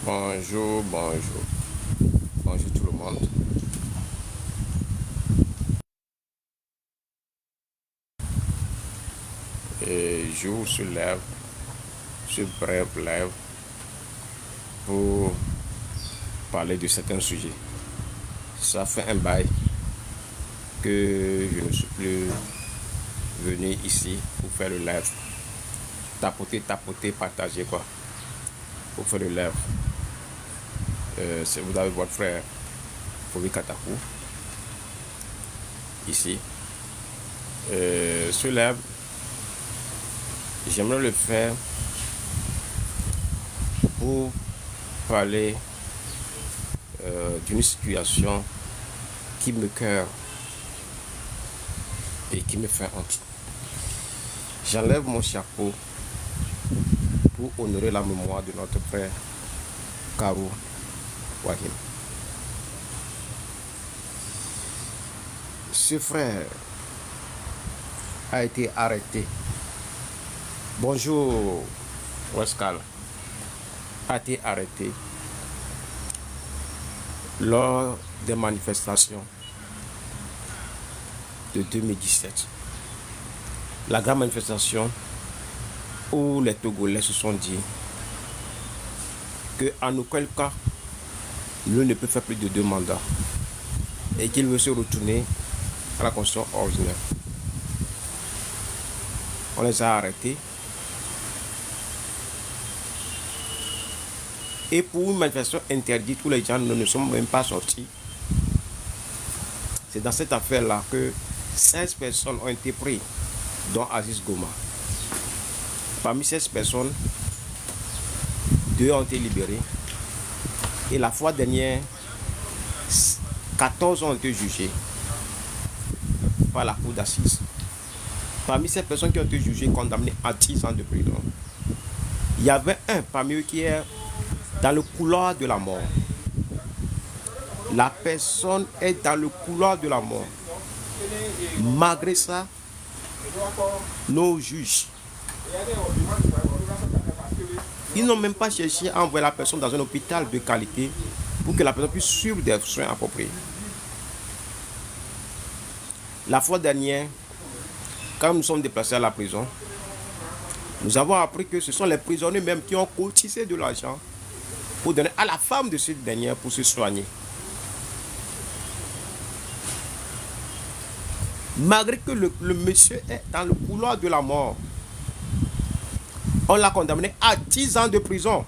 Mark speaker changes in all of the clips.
Speaker 1: Bonjour, bonjour, bonjour tout le monde. Et je vous soulève ce bref live pour parler de certains sujets. Ça fait un bail que je ne suis plus venu ici pour faire le live. Tapoter, partager quoi. Pour faire le live. Vous avez votre frère Fobi Katakou ici. Ce live, j'aimerais le faire pour parler d'une situation qui me cœur et qui me fait honte. J'enlève mon chapeau pour honorer la mémoire de notre frère Karou Wahim. Ce frère a été arrêté. Bonjour, Wescal. A été arrêté lors des manifestations de 2017. La grande manifestation où les Togolais se sont dit qu'en aucun cas, l'on ne peut faire plus de 2 mandats et qu'il veut se retourner à la constitution ordinaire. On les a arrêtés. Et pour une manifestation interdite où les gens ne sont même pas sortis, c'est dans cette affaire-là que 16 personnes ont été prises, dont Aziz Goma. Parmi 16 personnes, 2 ont été libérés. Et la fois dernière, 14 ont été jugés par la cour d'assises. Parmi ces personnes qui ont été jugées, condamnées à 10 ans de prison, il y avait un parmi eux qui est dans le couloir de la mort. La personne est dans le couloir de la mort. Malgré ça, nos juges, ils n'ont même pas cherché à envoyer la personne dans un hôpital de qualité pour que la personne puisse suivre des soins appropriés. La fois dernière, quand nous sommes déplacés à la prison, nous avons appris que ce sont les prisonniers même qui ont cotisé de l'argent pour donner à la femme de cette dernière pour se soigner. Malgré que le monsieur est dans le couloir de la mort, on l'a condamné à 10 ans de prison.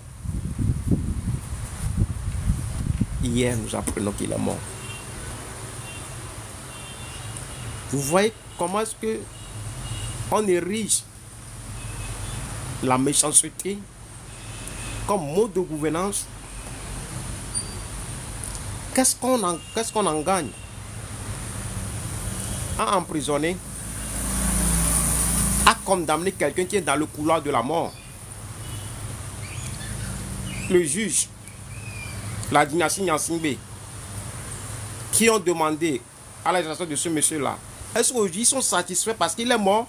Speaker 1: Hier, nous apprenons qu'il est mort. Vous voyez comment est-ce que on érige la méchanceté comme mode de gouvernance. Qu'est-ce qu'on en gagne à emprisonner, à condamner quelqu'un qui est dans le couloir de la mort? Le juge, la dynastie Nyansingbe, qui ont demandé à la génération de ce monsieur-là, est-ce qu'aujourd'hui ils sont satisfaits parce qu'il est mort?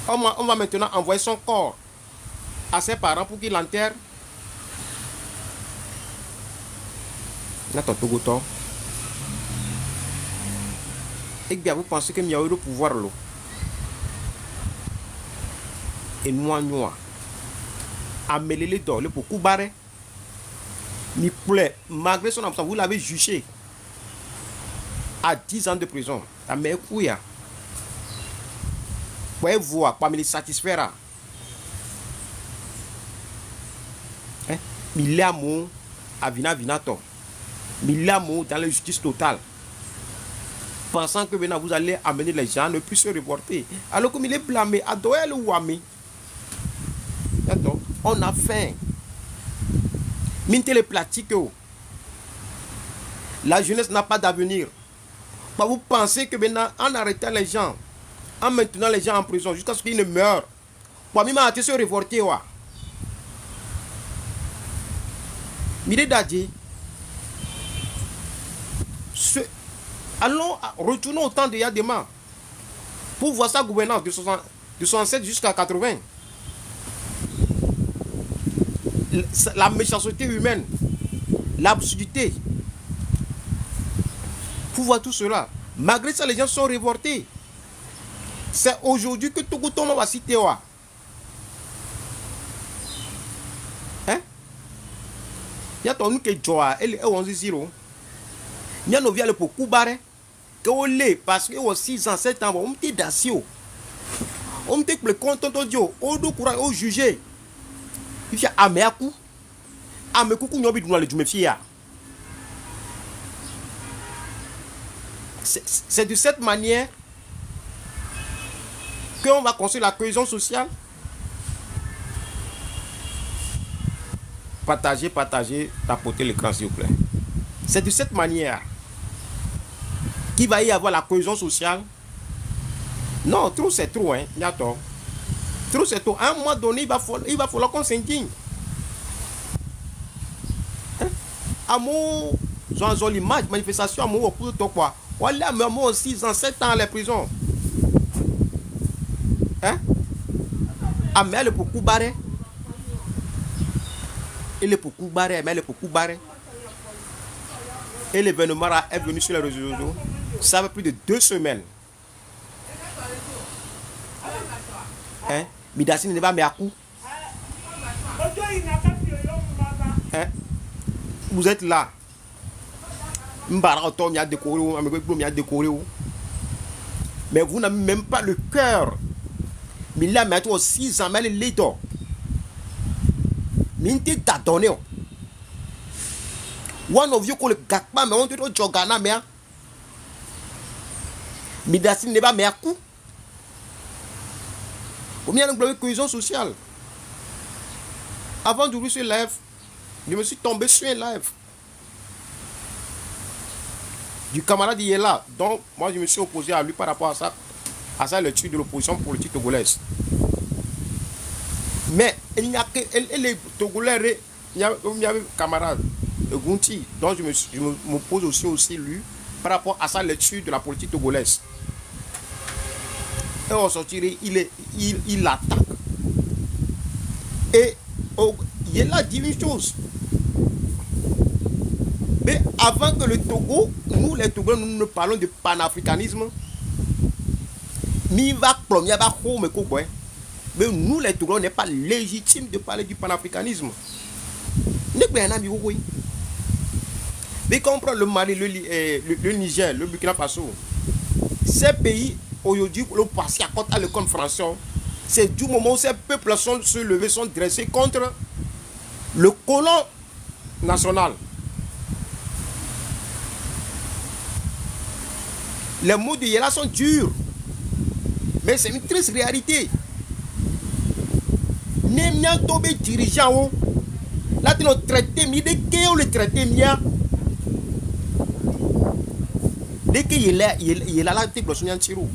Speaker 1: On va maintenant envoyer son corps à ses parents pour qu'ils l'enterrent. Et bien vous pensez que il y a eu le pouvoir là. Et nous, amélier les dents, le beaucoup barré. Malgré son absence, vous l'avez jugé à 10 ans de prison. La meilleure couille. Vous pouvez voir, parmi les satisfaire. Il est amour à Vinato. Il est amour dans la justice totale. Pensant que maintenant vous allez amener les gens à ne plus se reporter. Alors comme il est blâmé, à Doel ou Wami. On a faim. Minte les pratiques. La jeunesse n'a pas d'avenir. Vous pensez que maintenant, en arrêtant les gens, en maintenant les gens en prison jusqu'à ce qu'ils ne meurent, pour m'a se révolter. Mire Dadji. Allons, retournons au temps de Yadema pour voir sa gouvernance de 67 jusqu'à 80. la méchanceté humaine, l'absurdité. Vous voyez tout cela. Malgré ça, les gens sont révoltés. C'est aujourd'hui que Togo Tomo va citer. Hein? Il y a ton qui joie, elle est 11-0. Il y a nos viales pour Koubare. Que on l'est parce que 6 ans, 7 ans, on me dit d'assio. On me dit que le compte audio, on doit courir au juger. Il y a Améakou. Améakou, nous avons dit que nous avons c'est de cette manière qu'on va construire la cohésion sociale. Partagez, tapotez l'écran s'il vous plaît. C'est de cette manière qu'il va y avoir la cohésion sociale. Non, trop c'est trop, hein. Trop c'est trop. À un moment donné, il va falloir qu'on s'indigne. Amour, genre l'image, manifestation, amour au cours de toi quoi. Voilà, mais moi aussi, dans 7 ans à la prison. Hein? Amel pour Koubare. Il est pour Koubare, mais il est pour Koubare. Et l'événement est venu sur les réseaux sociaux. Ça fait plus de 2 semaines. Hein? Midassi n'est pas mis à coup. Hein? Vous êtes là. Mbaraton a décoré. Mais vous n'avez même pas le cœur. Mais là, maintenant, 6 ans, mais il est là. Mais il t'a donné. One of you call le gakpa, mais on te dit jogana, mais. Midassi n'est pas mis à coup. Ou bien une cohésion sociale. Avant d'ouvrir ce live, je me suis tombé sur un live du camarade Yela. Donc, moi, je me suis opposé à lui par rapport à ça l'étude de l'opposition politique togolaise. Mais il n'y a que les Togolais, il y a un camarade Gunti, donc je m'oppose aussi lui par rapport à ça l'étude de la politique togolaise. Et on sortirait, il attaque. Et il a dit une chose. Mais avant que le Togo, nous les Togolais, nous ne parlons de panafricanisme. Mais nous les Togolais, on n'est pas légitime de parler du panafricanisme. Mais quand on prend le Mali, le Niger, le Burkina Faso, ces pays, aujourd'hui, le passé à côté à l'école français, c'est du moment où ces peuples sont se levés, sont dressés contre le colon national. Les mots de Yela sont durs, mais c'est une triste réalité. Nemia tobe dirigeant, là tu nous traites mi de que le traité mia. Dès que il est là tu bloques un tiro.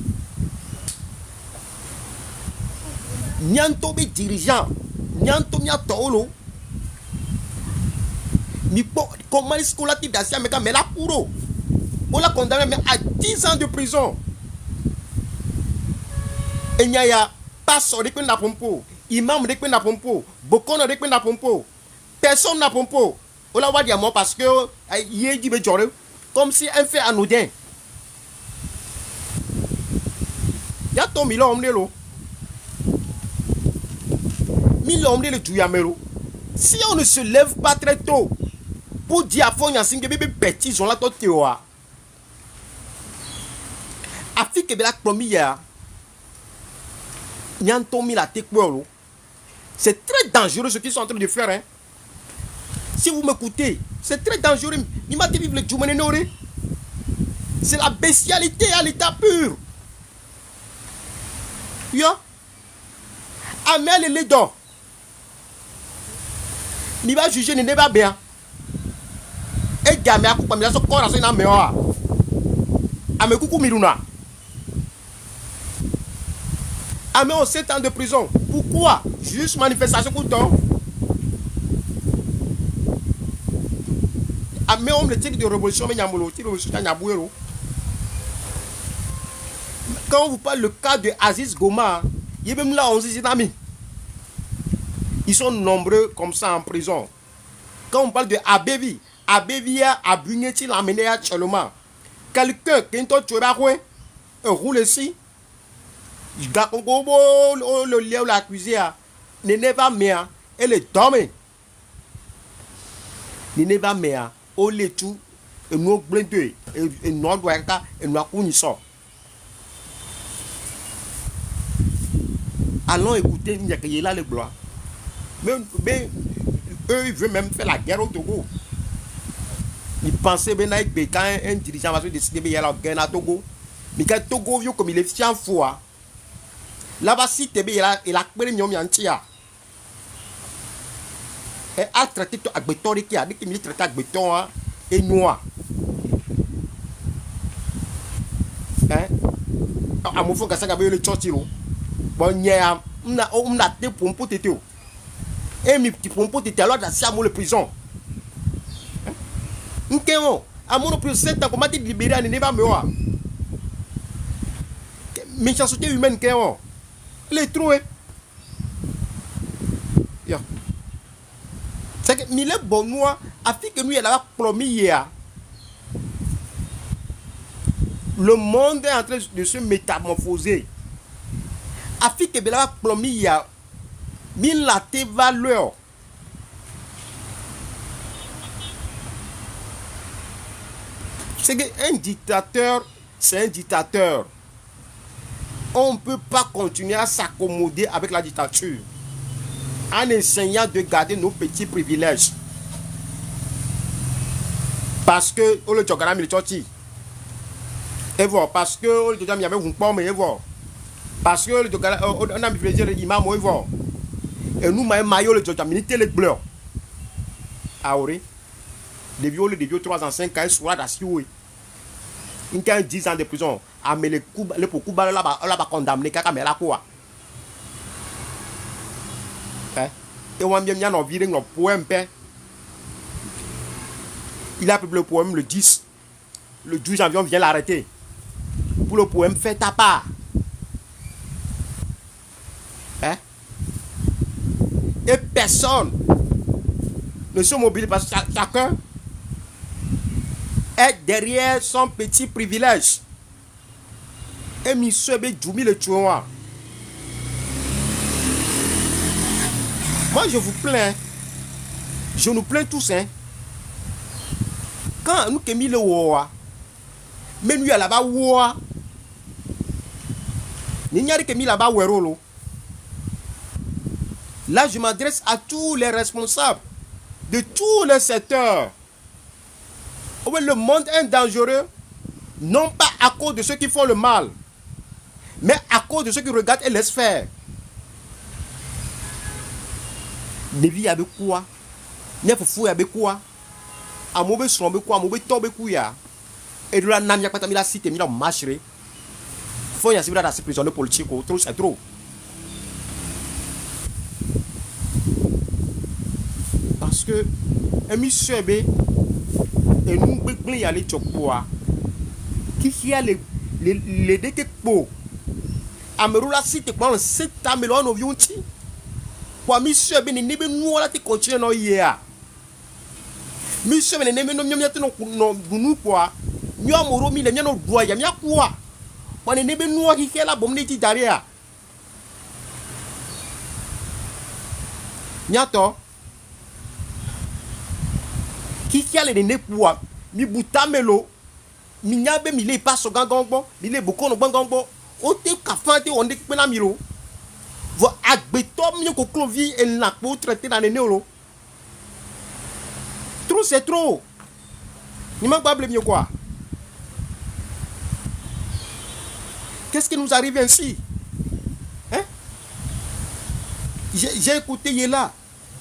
Speaker 1: Nyantobe dirigeant, nyantomia tolo. Mi comment est-ce qu'on l'a dit d'assez mais là pour on l'a condamné à 10 ans de prison. Et il y a pasteur de la pompo, imam de la pompo, bokon de la pompo, personne n'a pompo. On l'a dit à moi parce que il est dit comme si un fait anodin. Il y a ton mille hommes de mille hommes de Tuyamelo. Si on ne se lève pas très tôt pour dire à fond, il y a 5 bébés petits, ils ont la théorie. Afrique est la première. C'est très dangereux ce qu'ils sont en train de faire. Hein. Si vous m'écoutez, c'est très dangereux. C'est la bestialité à l'état pur. Yo. Amel et les dents. Il va juger, il n'est pas bien. Et gamin, il va se corps à son âme. Ame coucou Miruna. Ame on 7 ans de prison. Pourquoi? Juste manifestation pour temps. Ame on le tir de révolution mais Nyamolo, tir de révolution Nyabouero. Quand on vous parle le cas de Aziz Goma, il est même là on dit ami. Ils sont nombreux comme ça en prison. Quand on parle de Abévi, Abévi a Bugneti l'amené actuellement. Quelqu'un qui est un roule ici, le lieu l'accusé ne va pas elle est tombée. Ne va pas au tout et nous blindés et nous doit et nous connaissons. Allons écouter Nyakayela le gloire. Mais eux, ils veulent même faire la guerre au Togo. Ils pensaient bien que quand un dirigeant va se décider de faire la guerre au Togo, mais quand Togo vient comme il est fiant fou, là-bas, si tu es là, il a pris un entier. Et a traité avec béton qui a dit qu'il est traité avec béton et noir. Hein? À mon frère, ça a le tchotiro. Bon, il y a un des pompes de tout. Et mes petits pompes de tout, alors, c'est à mon prison. Nkemo, à mon prison, 7 ans, comment tu libérer à Néva Mewa? Méchanceté humaine, Nkemo. Les troués. C'est que Mille Bonnois a fait que nous, il a promis hier. Le monde est en train de se métamorphoser. A fait que Bela promis hier. Mille la te valeur. C'est qu'un dictateur, c'est un dictateur. On ne peut pas continuer à s'accommoder avec la dictature en essayant de garder nos petits privilèges. Parce que on le jogana mi choti. Et voilà, parce que on le jogana mi avait un pomme et voilà. Parce que le jogana on a mi plaisir imam et voilà. Et nous maillot le jogana mi télé bleu. Auré. Des viols 3 ans 5 ans soit d'assuré. Il y a 10 ans de prison. Ah mais le pour Cuba là-bas condamné kaka mais là quoi. Et on vient bien en virer nos poème. Il a publié le poème le 10. Le 12 janvier, on vient l'arrêter. Pour le poème, fais ta part. Hein? Et personne ne se mobilise parce que chacun est derrière son petit privilège. Et monsieur Djoumi le tueur. Moi, je vous plains. Je nous plains tous. Hein. Quand nous avons mis le roi, mais nous avons là-bas roi. Nous avons mis là-bas roi. Là, je m'adresse à tous les responsables de tous les secteurs. Le monde est dangereux, non pas à cause de ceux qui font le mal, mais à cause de ceux qui regardent et laissent faire. Devi avec quoi? Neuf fou avec quoi? A mauvais son avec quoi? Mauvais tombe couilla. Et de la namia pas la cité, mi la marcherait. Faut y a dans ces prisonniers politiques, trop c'est trop. Parce que un monsieur B et nous besoin y aller chocoa. Qui a les déquepo. Amerou la cité pendant 7 ans mais on vient ti. Pour monsieur B ne be nous la te continuer no hier. Monsieur B ne me no nous quoi. Nous amoro mi le mi no droit ya mi quoi. Pour ne be nous qui la bombe ti derrière. Nyato qui a les nepouas mi boutamelo mi nyabe mi le passo gangangbo mi le boko no gangangbo o te kafante on de pena miro vo agbeto mi ko clovi et la pour traiter dans les néolo trop c'est trop ni manque pas blé quoi. Qu'est-ce qui nous arrive ainsi? Hein? J'ai écouté Yela.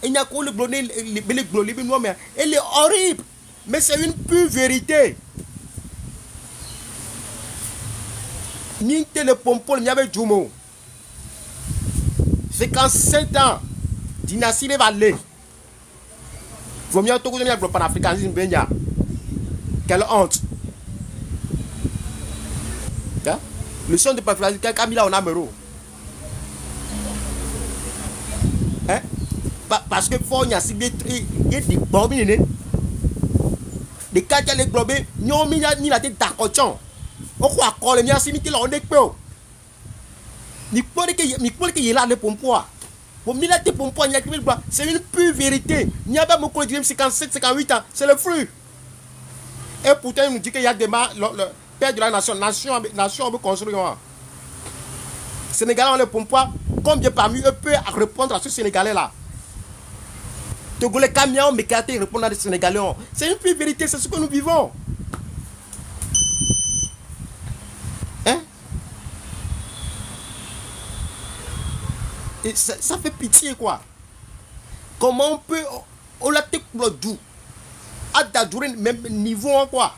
Speaker 1: Il n'y a qu'au le blonné, le noir, mais elle est horrible. Mais c'est une pure vérité. Ni le pompon, n'y avait Djumo. C'est qu'en 7 ans, dynastie va aller. Vaut mieux tout le monde panafricanisme. Quelle honte. Le son de panafricanisme, Camila en Amero. Hein? parce que faut y a ciblé il y a des bombes des cas les globes non mi la tête d'accord o quoi coller mi asimi ki la on est peu ni pour que il a le pompoir pour mi la tête pompoir c'est une pure vérité il n'y a pas beaucoup de 57 58 ans c'est le fruit et pourtant il nous dit qu'il y a des le père de la nation veut construire Sénégalais ont le pompoir combien parmi eux peut répondre à ce Sénégalais là Togolais camions mécatés répondent à des Sénégalais. C'est une pure vérité, c'est ce que nous vivons. Hein? Et ça fait pitié quoi. Comment on peut on l'a fait le doux à d'adurer même niveau quoi.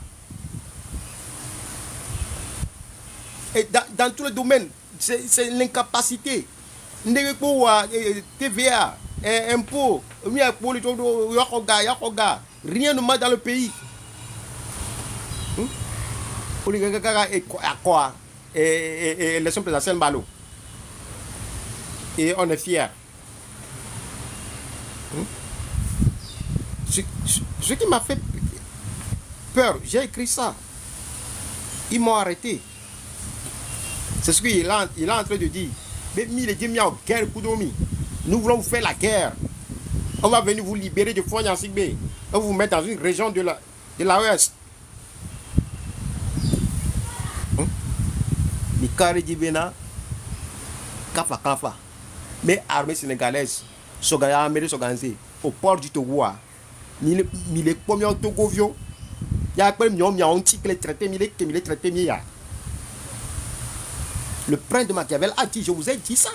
Speaker 1: Et dans tous les domaines, c'est l'incapacité. TVA, impôts, rien ne marche dans le pays. Et l'élection présidentielle Malo. Et on est fiers. Ce qui m'a fait peur, j'ai écrit ça. Ils m'ont arrêté. C'est ce qu'il est en train de dire. Nous voulons vous faire la guerre. On va venir vous libérer de Fonya Sigbe. On va vous mettre dans une région de l'Ouest. Mikari Dibena, Kafa. Mais armée sénégalaise, s'organiser au port du Togo. Il est premier au Togo vieux. Il y a un petit qui est traité, le prince de Machiavel a dit, je vous ai dit ça.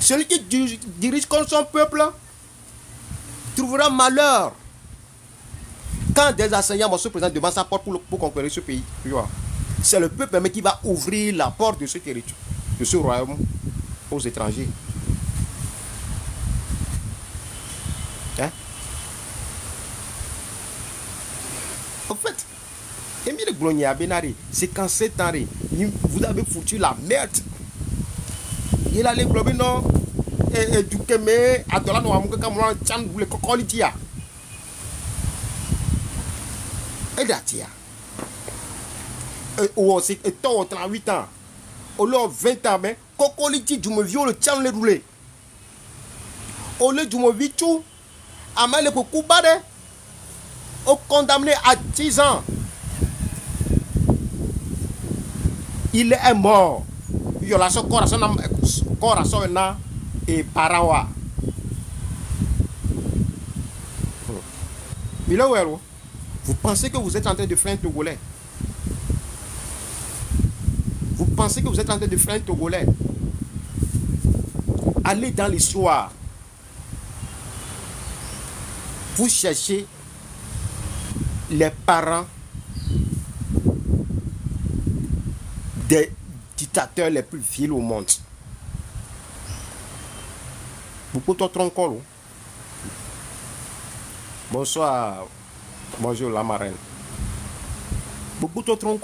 Speaker 1: Celui qui dirige contre son peuple trouvera malheur. Quand des assaillants vont se présenter devant sa porte pour conquérir ce pays, c'est le peuple même qui va ouvrir la porte de ce territoire, de ce royaume aux étrangers. Hein? En fait, Émile Glogné à Benari, c'est quand c'est ans, vous avez foutu la merde. Il a les globes non et du Keme à Dola no amuka kamwa chan le kokolitia. Et datia. Oh c'est toi 38 ans. Au lieu 20 ans mais kokoliti du me viole le chan le roulé. Au lieu du me vitu amale ko kubade au condamné à 10 ans. Il est mort. Violation corazon et parawa. Vous pensez que vous êtes en train de faire un Togolais? Vous pensez que vous êtes en train de faire un Togolais? Allez dans l'histoire. Vous cherchez les parents des dictateurs les plus vils au monde. Beaucoup de troncs. Bonsoir. Bonjour la marraine. Beaucoup de troncs.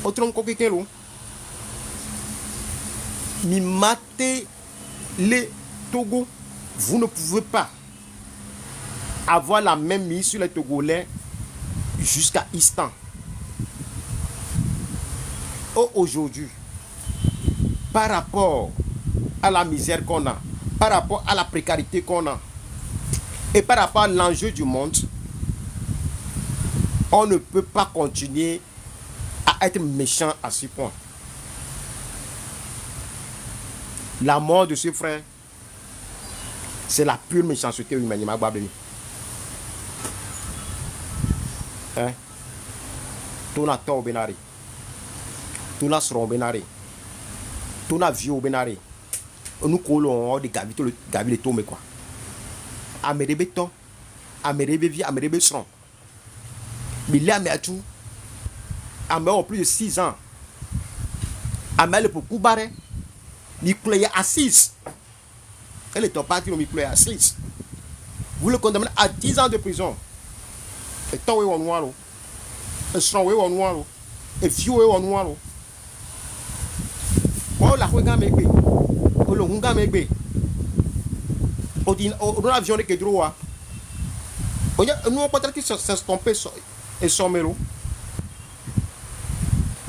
Speaker 1: Au tronc coquelou. Mi maté les Togo. Vous ne pouvez pas avoir la même mise sur les Togolais jusqu'à instant. Aujourd'hui, par rapport à la misère qu'on a, par rapport à la précarité qu'on a, et par rapport à l'enjeu du monde, on ne peut pas continuer à être méchant à ce point. La mort de ce frère, c'est la pure méchanceté humaine. Hein? Tout a tort Benari. Tout a sron Benari. Tout a vieux Benari. Nous collons des gavis de tombe quoi. Amerebe ton, amerebe vie, amerebe sron. Mais là, mais à tout, en plus de 6 ans. Amel pour Koubaré, il plaît à 6. Elle est en partie, il plaît à 6. Vous le condamnez à 10 ans de prison. Et toi, on noir. Et strong, on noir. Et vieux, on noir. Oh, la Hunga Megbe. Oh, le Hunga Megbe. On a avion que droit. Nous on peut-être qu'ils s'estompent et somméro.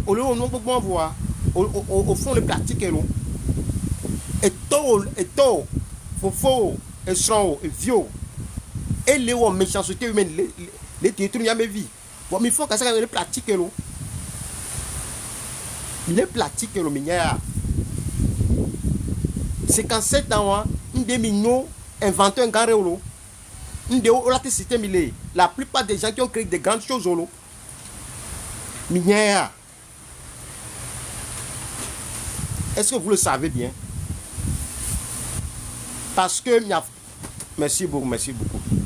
Speaker 1: Au lieu on peut voir au fond les pratiques et tôt faux et sang et vieux et les méchanceté humaine les détruire mes vies. Bon il faut que ça les pratique les pratique le minière. 57 ans une des millions inventé un grand réolo. Système, la plupart des gens qui ont créé des grandes choses minières. Est-ce que vous le savez bien? Parce que merci beaucoup.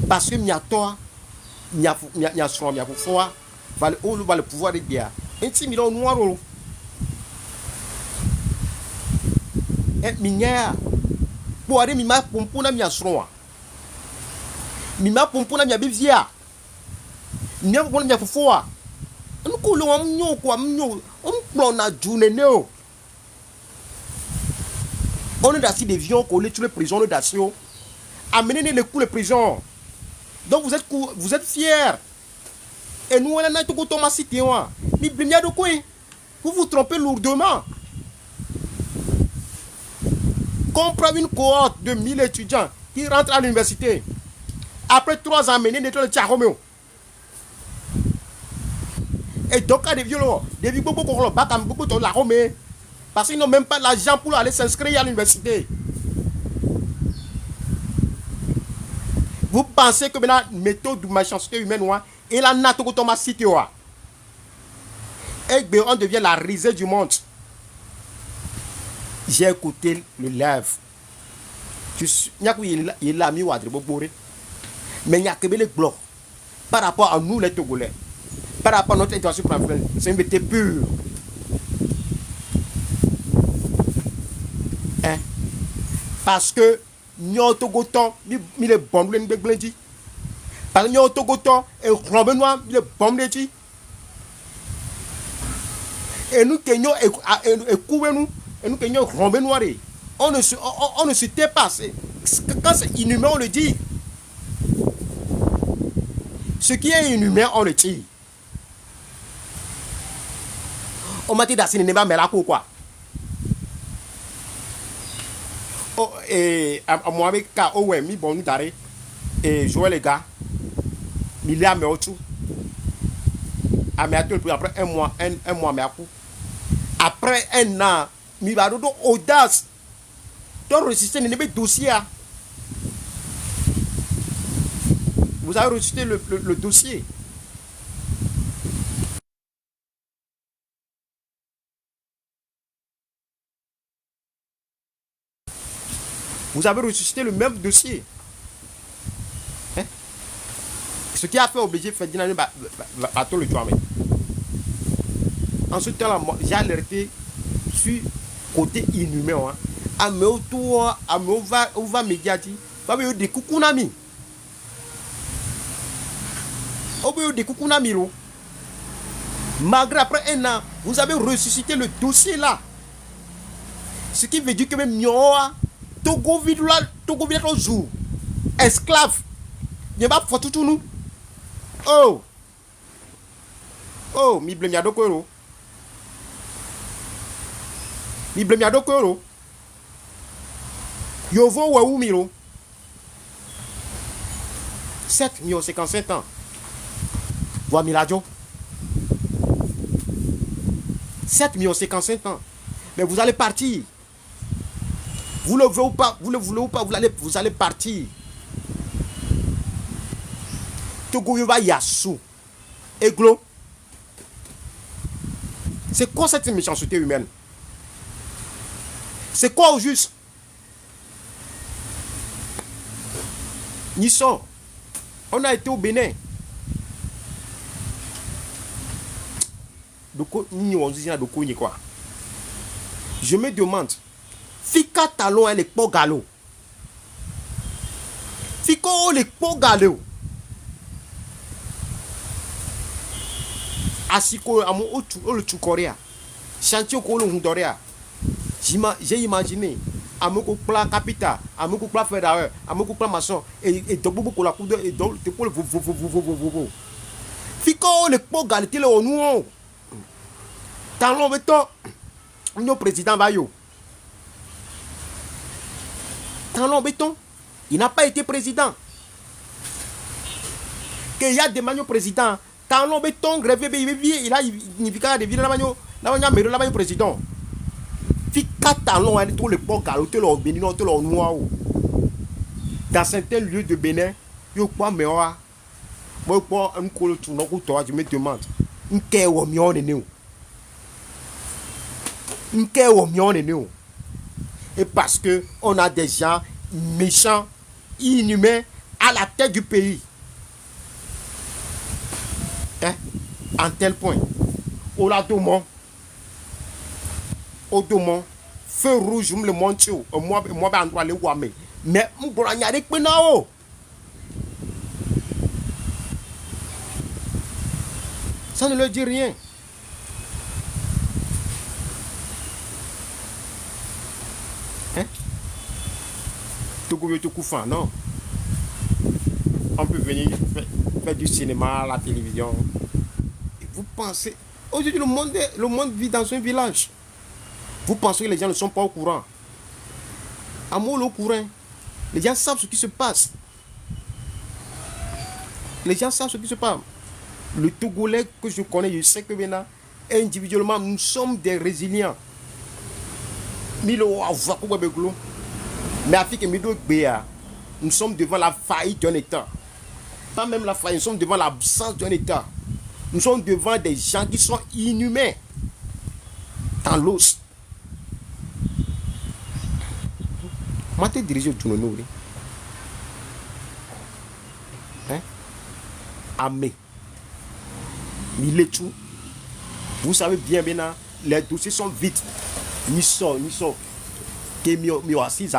Speaker 1: Parce que toi, il y a le pouvoir de guerre. 26 millions noirs. Minière. Pour aller mima pour na soin. Mima pompona mia bivia mia pompona mia fofoa nko lo amnyo kwa mnyo on na juneneo on est assis des vions collés sur les prisons de Dacio amener les coups de prison donc vous êtes fiers et nous on a tout Thomas cité moi mi blimia de quoi vous vous trompez lourdement. Comprends une cohorte de 1000 étudiants qui rentrent à l'université. Après 3 ans, menés de Tcharoméo. Et donc, des violons, des beaucoup de la Romée. Parce qu'ils n'ont même pas l'argent pour aller s'inscrire à l'université. Vous pensez que maintenant, la méthode de méchanceté humaine, et la nature Thomas cité, et on devient la risée du monde. J'ai écouté le live. Il a mis mais il n'y a que les blocs par rapport à nous les Togolais, par rapport à notre intention pour c'est une méthode pure. Hein? Parce que nous avons Togoton, nous les bombes les blindés. Parce que nous avons Togoton et Robenoir, nous les bombes les dit. Et nous qui nous écoutons et nous qui nous Robenoir, on ne se tait pas. Quand c'est inhumain, on le dit. Ce qui est inhumain, on le tire. On m'a dit d'assigner n'est pas mais là pourquoi? Oh et à moi avec ka oh ouais mi bon nous d'arrêt et jouer les gars. Il y a mais autour. À mais après un mois mais à coup. Après un an, mi va dodo audace. Donc résister n'est pas dossier. Vous avez rejeté le dossier. Vous avez rejeté le même dossier. Hein? Ce qui a fait obliger Ferdinand à tout le toit. En ce temps-là, j'ai alerté sur côté inhumain. À me autour, à me va médiatique. Va me des coucounami. Malgré après un an, vous avez ressuscité le dossier là. Ce qui veut dire que même Nyoa, Togo vide au jour. Esclave. Il n'y a pas de tout nous. Oh, mi blème yado koro. Mi blème yado koro. Yovo wa ou miro. 7 millions 57 ans. Voir Miladjo. 7 millions 55 ans. Mais vous allez partir. Vous le voulez ou pas, vous le voulez ou pas, vous allez partir. Togo Yoba Yassou. Eglo. C'est quoi cette méchanceté humaine? C'est quoi au juste? Nisson. On a été au Bénin. Je me demande, Fika talon est le pogalo. Fiko le pogalo. Asiko amo le Chukorea. Chantier ko le Hundorea. J'ai imaginé amoko pla capital, amoko pla fédéral, amoko pla maçon et donc beaucoup la coude et donc te pour le Fico le po galité le onu. Talon beton. Mon président va yo. Talon béton. Il n'a pas été président. Qu'il y a des manios présidents. Talon béton, grève, il a des villes là-bas, président. Fika talon, elle est tout le port galoté, le bénin, tout le noir. Dans certains lieux de Bénin, yo pas mewa. Moi, pas un col tout non, je me demande. Un kè au mion de nous. Un kè au mion de nous. Et parce que on a des gens méchants, inhumains à la tête du pays. Hein? En tel point. Oladomon. Odomon. Feu rouge, me le monte. Moi, ben, on aller voir. Mais, on va aller avec Penao. Ça ne leur dit rien. Hein? Non. On peut venir faire du cinéma à la télévision. Et vous pensez... Aujourd'hui, le monde vit dans un village. Vous pensez que les gens ne sont pas au courant. Amour au courant. Les gens savent ce qui se passe. Les gens savent ce qui se passe. Le Togolais que je connais, je sais que maintenant, individuellement, nous sommes des résilients. Mais nous sommes devant la faillite d'un État. Pas même la faillite, nous sommes devant l'absence d'un État. Nous sommes devant des gens qui sont inhumains dans l'os. Moi, je dirige au Tounono. Hein? Amé. Miletou. Vous savez bien maintenant, les dossiers sont vides. Ni so. Que mi assis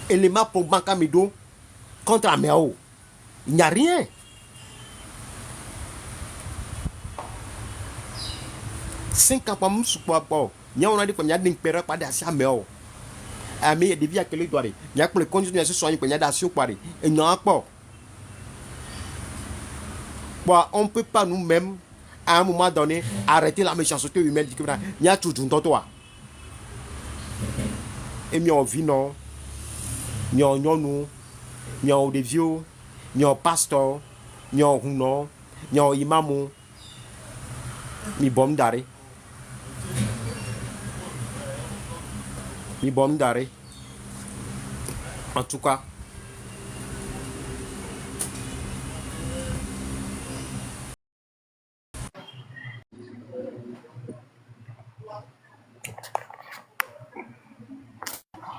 Speaker 1: élément pour Bankamido contre Améo. Il n'y a rien. Cinq ans pour nous supporter. On a dit qu'on y a des périodes pas d'assez Améo. Amé il devient que les doigts. Il y a que les conditions de soigner qu'on y a d'assez pareil. Et non encore. Bon, on ne peut pas nous-mêmes, à un moment donné, arrêter la méchanceté humaine. Il y a tout dans toi. Et mi on vit non, mi on nous, mi on des vieux, mi on pasteur, mi on huno, mi on imamu, mi bom d'arrêt. Mi bom d'arrêt. En tout cas,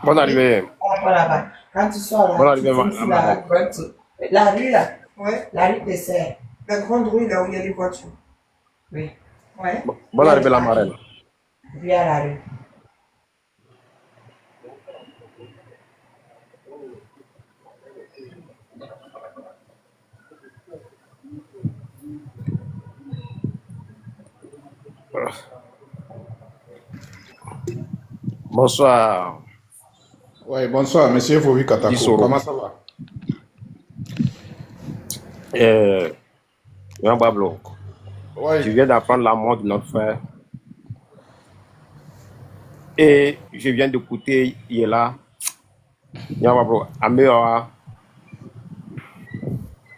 Speaker 1: bonne arrivée.
Speaker 2: Voilà, quand tu sors là,
Speaker 1: Bonne arrivée,
Speaker 2: la rue là,
Speaker 3: Ouais,
Speaker 2: la rue Pessert.
Speaker 3: la grande rue là où il y a les voitures.
Speaker 2: Oui,
Speaker 3: Ouais.
Speaker 1: Bonne arrivée, la marraine.
Speaker 2: via la rue.
Speaker 1: Bonsoir.
Speaker 4: Oui, bonsoir, monsieur Fovi Katako.
Speaker 1: Isoro.
Speaker 4: Comment ça va?
Speaker 1: Jean Bablo, je
Speaker 4: Oui,
Speaker 1: viens d'apprendre la mort de notre frère. Et je viens d'écouter Yela. Jean Bablo, Améoa.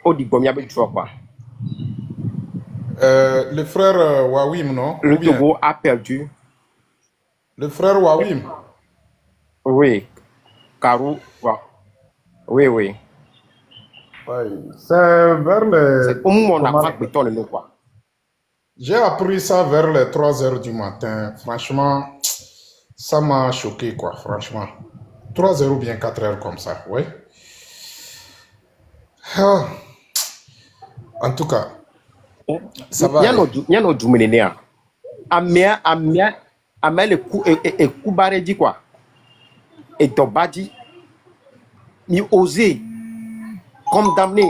Speaker 1: Odigom, Yabe quoi.
Speaker 4: le frère Wawim, non?
Speaker 1: Le
Speaker 4: Ou bien,
Speaker 1: Togo a perdu.
Speaker 4: le frère Wawim.
Speaker 1: Oui. Karou. Oui.
Speaker 4: Oui, c'est vers
Speaker 1: C'est
Speaker 4: les...
Speaker 1: au moment où on a
Speaker 4: comment-
Speaker 1: fait béton le nom, quoi.
Speaker 4: J'ai appris ça vers les 3 heures du matin. Franchement, ça m'a choqué, quoi, franchement. 3 heures ou bien 4 heures comme ça, oui. Ah, en tout cas, ça va aller.
Speaker 1: Il y a nos Djouménénéa. Amia, le coup, et Koubaré dit quoi? Et Dobadi, ni osé condamner.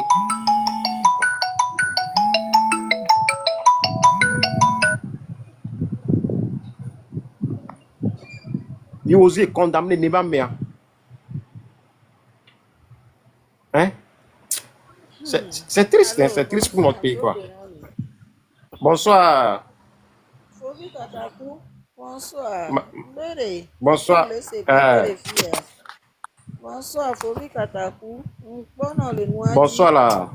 Speaker 1: osé condamner Neba Mea. Hein? C'est triste, hein? C'est triste pour notre pays, quoi. Bonsoir.
Speaker 5: Bonsoir.
Speaker 1: Bonsoir.
Speaker 5: Bonsoir, Fobi Kataku.
Speaker 1: Bonsoir, là.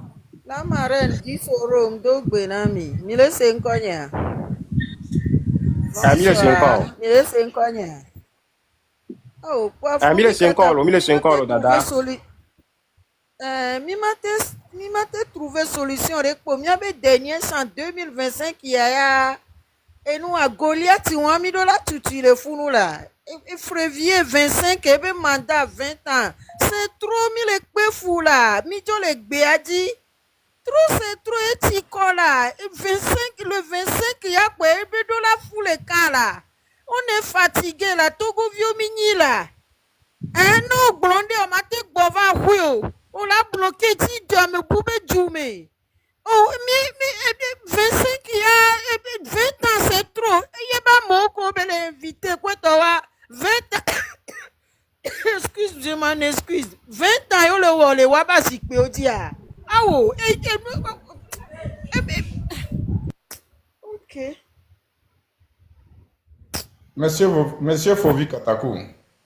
Speaker 5: La marraine dit forum d'Ogbenami. Mille Senkonia.
Speaker 1: Mille Senkonia.
Speaker 5: Mille Senkonia. Oh, quoi?
Speaker 1: Mille Senkonia, dada.
Speaker 5: Mi m'a trouvé solution. Mi avait dernier en 2025 qui a. Et nous, à Goliath, on a mis de la tutu, le fou, nous là. Et Frévier 25, et bien mandat 20 ans. C'est trop, mi le fou là. Mi jo le béadi. Trop, c'est trop, et tico là. Et 25, le 25, il y a quoi? Et bien de la fou le cas là. On est fatigué là. Togo vieux mini là. Hein, non, blondé, on m'a dit bova huyo. On l'a bloqué, dit, me pouvait jouer. Oh, mais 25 il y a 20 ans, c'est trop. Il y a pas mon qu'on peut l'inviter. Quoi, toi, 20 ans. Excuse, je m'en excuse. 20 ans, il y a le wabasi qui peut dire. Ah, oh, ok.
Speaker 4: Monsieur Fovi Katakou.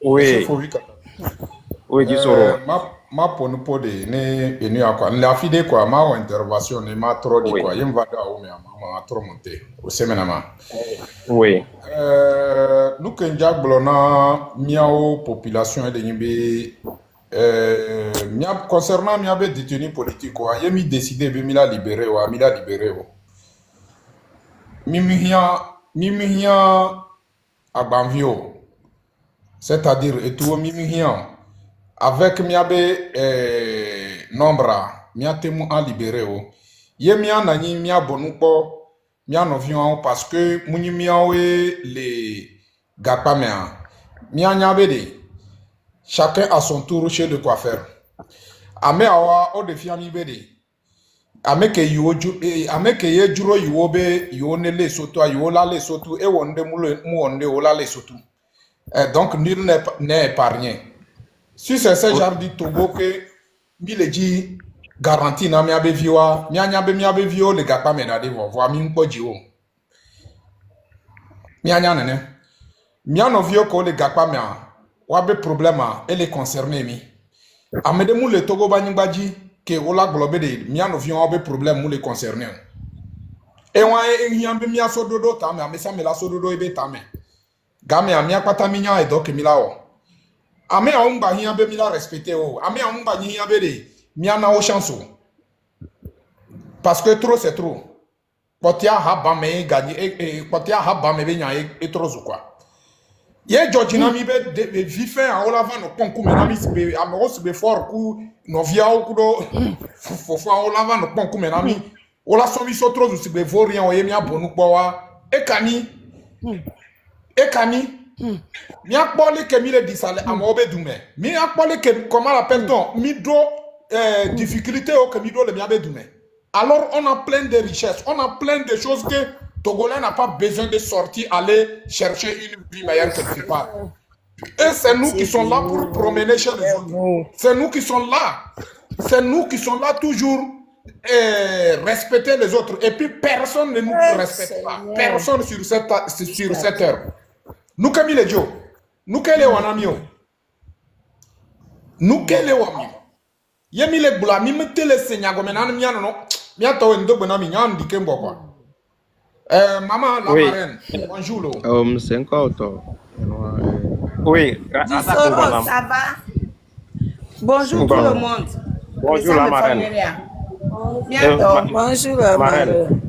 Speaker 1: Oui.
Speaker 4: Monsieur Fovi Katakou.
Speaker 1: Oui, dis soro.
Speaker 4: Ma ponu pode ne enu akwa la fide kwa ma wa intervention ne ma trop di kwa yem vada o me ma trop monter o semena ma.
Speaker 1: Oui.
Speaker 4: Nous kenja blona miao population de nyimbe mia concernant mia be détenu politique quoi yemi décidé be mila libéré wa mila libéré o. Mimihia agbanvio. C'est-à-dire et tout mimihia avec miabe nombre mia temu en libéré o ye mia nani mia bonuko mia novion parce que muni mia we les gapamea mia nyabe de chacun à son tour chez le coiffeur ame awa o de fiami bede ame ke yoju ame ke ye juro yobe yone le soto yola le soto e wonde mu wonde ola le soto donc nul n'est épargné. Si c'est ce genre de Togo que Mileji garantie na miabe viwa, miabe vio le gapa menade voir mi mpojiwo. Mianya nene. Miano vio ko le gapa mea wabe problema ele concerné mi. Amede mu le Togo banimbaji ke ola globe de miano vio wabe problème mu le concerné. E wa e nyambe mia sododo tame amesa me la sododo ebe tame. Game amia pata minya e doke milao. Ame a umba hiya be mila respecté o. Ame a umba hiya be de miana o chance. Parce que trop c'est trop. Potia haba me gagner potia haba me benya e trop quoi. Ye Georgina mi be de vifin a olava no konku me na mi be amros be fort ku no via o kudo fofo a olava no konku me na mi. Ola so mi so trop si be vorien o ye mi abonu gbo wa e kani mi akpole ke mi le disale amobe dume mi akpole ke comment l'appelle-t-on mi do difficulté o ke mi do le mi abe dume alors on a plein de richesses on a plein de choses que Togolais n'a pas besoin de sortir aller chercher une vie meilleure quelque part et c'est nous qui sommes là pour promener chez les autres c'est nous qui sommes là toujours respecter les autres et puis personne ne nous respecte pas personne sur cette terre. Nous que les jo, nous que les wanamio, nous que les wamio. Yemi le bula, mi me tele senya gomenan miano no, miato endo bonami nyan dikembo quoi. Maman la marraine, bonjour.
Speaker 6: C'est encore toi.
Speaker 1: Oui,
Speaker 2: Disoro, ça va? Bonjour tout le monde.
Speaker 1: Bonjour la marraine.
Speaker 5: Bonjour la marraine.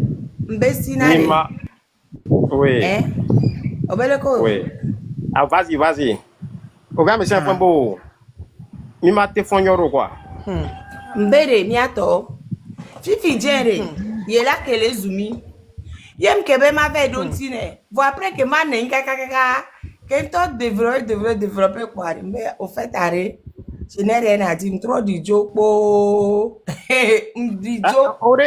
Speaker 2: Mbestinale.
Speaker 1: Oui.
Speaker 2: Hein?
Speaker 1: Oui. Ah, vas-y. Regarde, monsieur Fombo. Mi mate fonyoro quoi.
Speaker 2: Mbere miato. Fifi jere. Yela kele zumi. Yem kebe ma ve dontine. Vous après que ma nenga kaka. Qu'un devrait développer quoi. Mais au fait arrêt. Je n'ai rien à dire. Trop du jopo. Du jopo.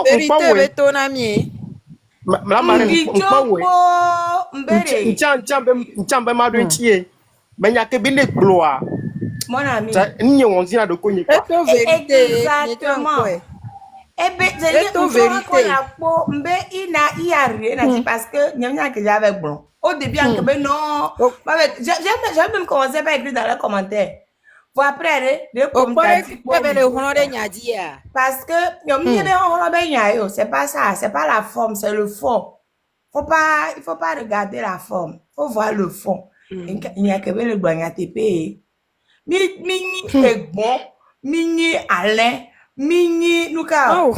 Speaker 5: Vérité avec ton ami.
Speaker 2: La marraine, mbere.
Speaker 1: Nchambe madu nchie. Benya ke binde gloa.
Speaker 2: Mon ami.
Speaker 1: Ça n'y on zina de konye
Speaker 5: Et
Speaker 1: kwa.
Speaker 5: ton vérité.
Speaker 2: Exactement. Ebe,
Speaker 5: Et ton vérité.
Speaker 2: mbe ina iari na dit parce que nyamnya que j'avais bon. Au début en que non.
Speaker 5: Oh.
Speaker 2: J'ai même commencé par écrire dans les commentaires. Vous après de
Speaker 5: Au point
Speaker 2: commentaires.
Speaker 5: que le honor de Nyadia.
Speaker 2: Parce que c'est pas ça, c'est pas la forme, c'est le fond. Il faut pas regarder la forme, faut voir le fond. Il y a que le douanier TP. Mini est bon, mini Alain, mini Luca,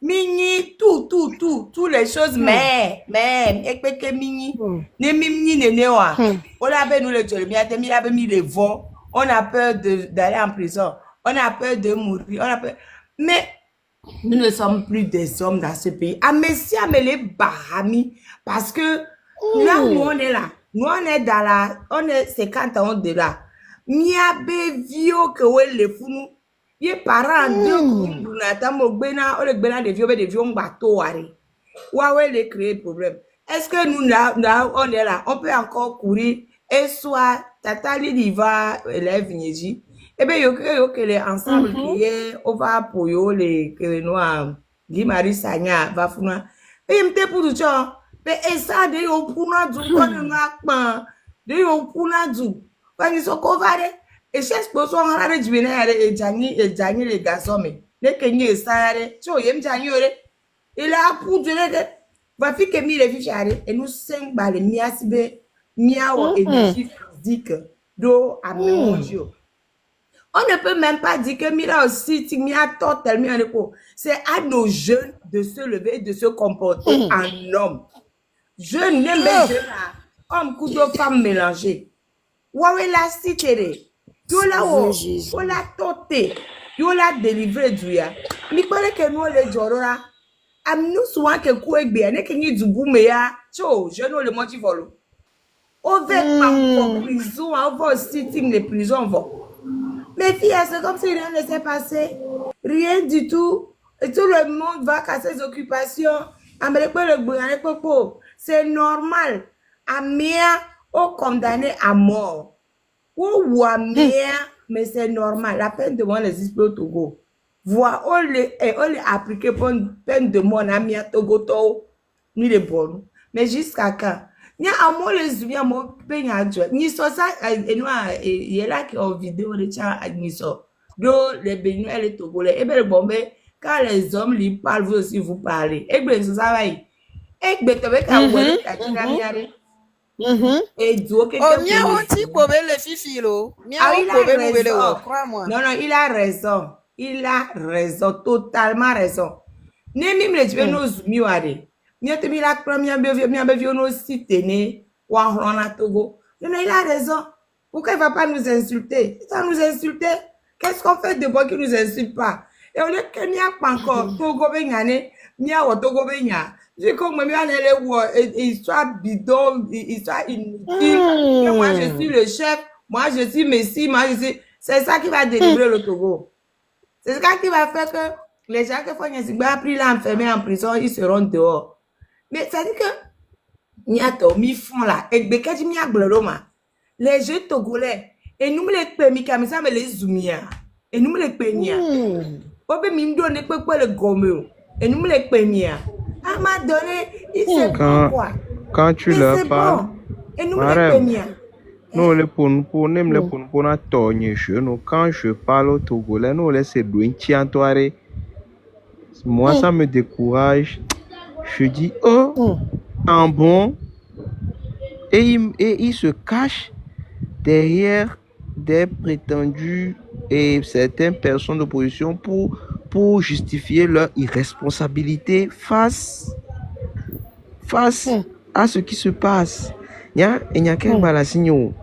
Speaker 2: mini toutes les choses, mais, et que mini, ne mini ne newa. On a nous le Jérémie, a mis les vents, on a peur d'aller en prison, on a peur de mourir, on a peur. Mais nous ne sommes plus des hommes dans ce pays. Ah, mais si les Bahami, parce que là où on est là, nous on est dans la, on est 50 ans de là. Miabe vieux que ouais les fous nous. Yé parents deux coups n'attend mon bena, on le bena des vieux on bateau arrêt. Ouais les créer problème. Est-ce que nous là on est là, on peut encore courir et soit tata li va élève niéji. Eh bien yo que les ensemble qui est on va pour yo les que noirs Guy Marie Sagna va funa. Et m'te pour tout ça. Mais et ça de yo puna du kon n'akpan. De yo puna du. Quand ils sont covards, et chaque personne a des jumelles et Jani les garçons, mais les Kenyans sont tu vois, Jani, il a pour de l'aide. Va faire que mi les fiches et nous 5 balles, miasbe, miao énergie physique, d'eau à mémoire. On ne peut même pas dire que Mila aussi, Mia totalement en écho. C'est à nos jeunes de se lever et de se comporter en homme. Jeunes, n'aiment pas jeunes, homme, coup de femme mélangée. Wawe la cité, yo la wo, yo la tote, yo la délivrer du ya. Mi kore que nous les jorora, am nous souvent que kouegbe, ne que ni du boume ya, cho, je nous le motif volo. On va en prison, on va sitting les prisons vont. Mais filles, c'est comme si rien ne s'est passé, rien du tout, et tout le monde va à ses occupations. C'est normal. Amia au condamné à mort. Ou Amia, mais c'est normal. La peine de mort n'existe pas au Togo. Voir, on les appliquer pour une peine de mort, Amia Togo, ni les bons. Mais jusqu'à quand? Ni à moi les humains, mon peine à jouer. Ni ça, et nous, il y a là qui ont vidéo de tien à Niso. Donc, les Béninois et les Togolais, et bien le bombé, quand les hommes lui parlent, vous aussi vous parlez. Et bien, ça va y. Et bien, tu veux qu'à vous, et Dieu,
Speaker 5: oh, mia onti kobe le fifi lo. Mia
Speaker 2: il
Speaker 5: kobe
Speaker 2: a
Speaker 5: nouvelle
Speaker 2: raison.
Speaker 5: crois-moi.
Speaker 2: Non, il a raison. Il a raison, totalement raison. Ne mime le dieu nos miwade. Ni te mi la première bevio nos cité ne wa rona Togo. Non, il a raison. Pourquoi il va pas nous insulter? Il va nous insulter. Qu'est-ce qu'on fait de bon qui nous insulte pas? Et on est que n'y a pas encore Togo benyane, n'y a Togo benya. Je comme moi histoire bidon, histoire inutile. Moi je suis le chef, moi je suis Messi, moi je suis. C'est ça qui va délivrer le Togo. C'est ça qui va faire que les gens qui font un pris l'enfermer en prison, ils seront dehors. Mais ça dit que Niato, mi font là, et Bekaji mi agloroma. Les jeux togolais, et nous les permis comme ça, mais les zoumia. Et nous les permis. Obe mi me donne quoi le gomme. Et nous les permis. À m'a donné, il sait quoi.
Speaker 6: Quand tu leur parles,
Speaker 2: et nous les permis.
Speaker 6: nous les pour même les pour na tonne nous quand je parle au Togolais, nous laisse douin tiantoire. Moi ça me décourage. Je dis oh, en bon. Et il se cache derrière des prétendus et certaines personnes d'opposition pour justifier leur irresponsabilité face à ce qui se passe. Il y a quel balasigno.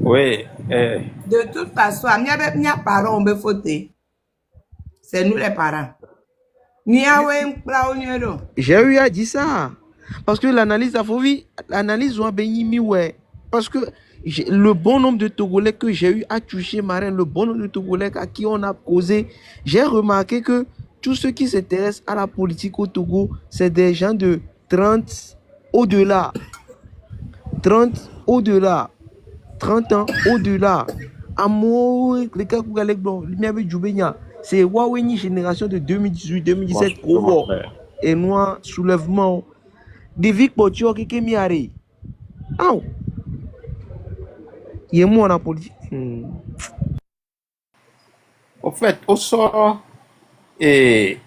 Speaker 1: Oui.
Speaker 2: De toute façon, il y a parents, on peut fauter. C'est nous les parents.
Speaker 6: J'ai eu à dire ça. Parce que l'analyse a fouvi, l'analyse doit bénir ouais. Parce que Le bon nombre de Togolais que j'ai eu à toucher Marraine, le bon nombre de Togolais à qui on a causé, j'ai remarqué que tous ceux qui s'intéressent à la politique au Togo, c'est des gens de 30 au-delà. 30 au-delà. 30 ans au-delà. Amour, les gars, c'est Huawei génération de 2018-2017. Et moi, soulèvement. David Potio, qui est miaré. Ah, il est moi en politique.
Speaker 1: Au fait, au sort, et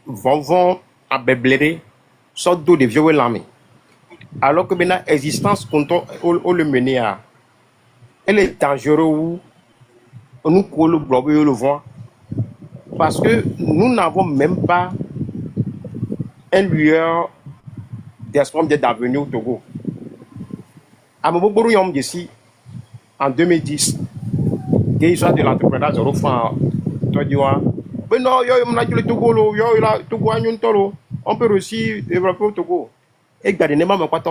Speaker 1: vont à Bebléré, sort d'eau de vieux l'âme. Alors que maintenant, l'existence qu'on le mener à, elle est dangereuse où nous collons le bloc et le vent. Parce que nous n'avons même pas un lueur d'espoir d'avenir au Togo. À Mobobourou Yom ici, en 2010, déjà de l'entrepreneur zéro franc, mais non, le Togo, on peut aussi développer au Togo. Et garder même pas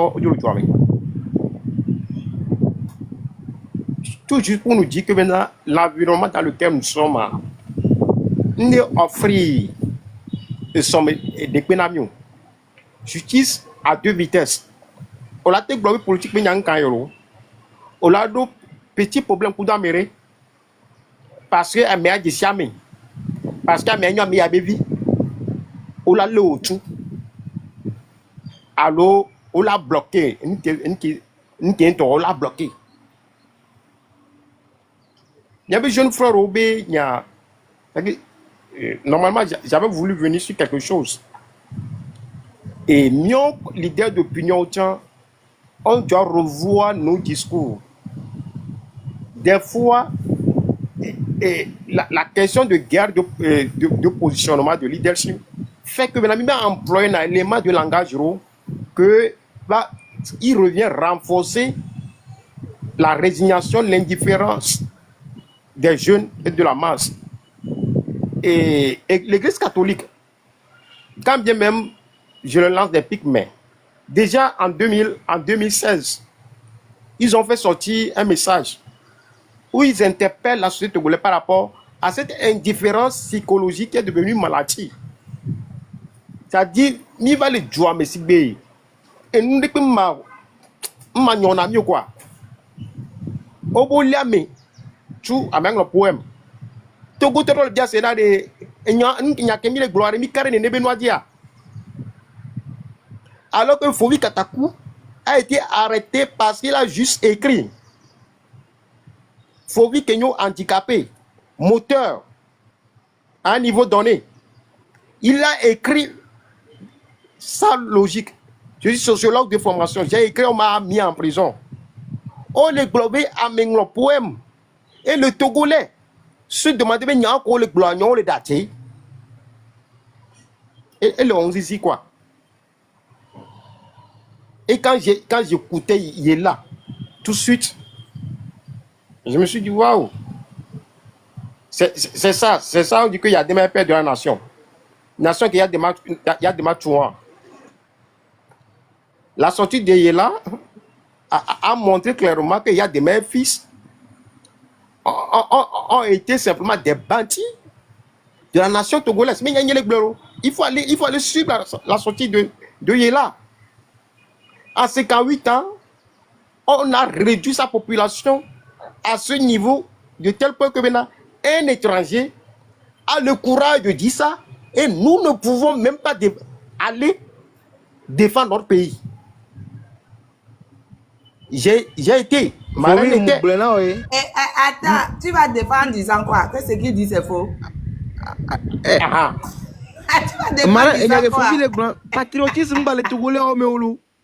Speaker 1: tout juste pour nous dire que maintenant, l'environnement dans lequel nous sommes, nous offrons des pénamions. Justice à deux vitesses. On a des globes politiques, mais on a des petits problèmes pour d'amérique. Parce que la mère dit jamais. Parce que la mère dit bébé. On a le tout. Alors, on l'a bloqué. On l'a bloqué. Il y avait un jeune frère Robé. Normalement, j'avais voulu venir sur quelque chose. Et mieux, leader d'opinion, on doit revoir nos discours. Des fois, la question de guerre, de positionnement, de leadership, fait que maintenant, il emploie un élément de langage que il revient renforcer la résignation, l'indifférence des jeunes et de la masse. Et l'Église catholique, quand bien même je le lance des pics, mais déjà en 2016, ils ont fait sortir un message où ils interpellent la société togolaise par rapport à cette indifférence psychologique qui est devenue maladie. C'est-à-dire, il va les jouer, mais si bien. Et nous ne pouvons pas mieux quoi. Au bout de la main, tu as même le poème. Togo te rôle bien, c'est là de. Il n'y a que mille gloires, mais carré ne benoît dia. Alors que Fovi Katakou a été arrêté parce qu'il a juste écrit. Fovi Kenyo handicapé, moteur, à un niveau donné. Il a écrit sans logique. Je suis sociologue de formation. J'ai écrit, on m'a mis en prison. On les globé à le poème. Et le Togolais se demandait, mais il y a encore le glognon, le daté. Et le 11 ici, quoi. Et quand j'écoutais, il est là. Tout de suite, je me suis dit, waouh. C'est ça, on dit qu'il y a des meilleurs pères de la nation. Nation qui a des matchs, La sortie de Yéla a montré clairement qu'il y a des meilleurs fils ont été simplement des bandits de la nation togolaise. Mais il faut aller suivre la sortie de Yéla. En 58 ans, on a réduit sa population à ce niveau de tel point que maintenant, un étranger a le courage de dire ça et nous ne pouvons même pas aller défendre notre pays. J'ai été.
Speaker 2: Attends, tu vas défendre disant quoi? Que ce qu'il dit c'est faux. Tu vas défendre disant quoi?
Speaker 6: Patriotisme, les Togolais,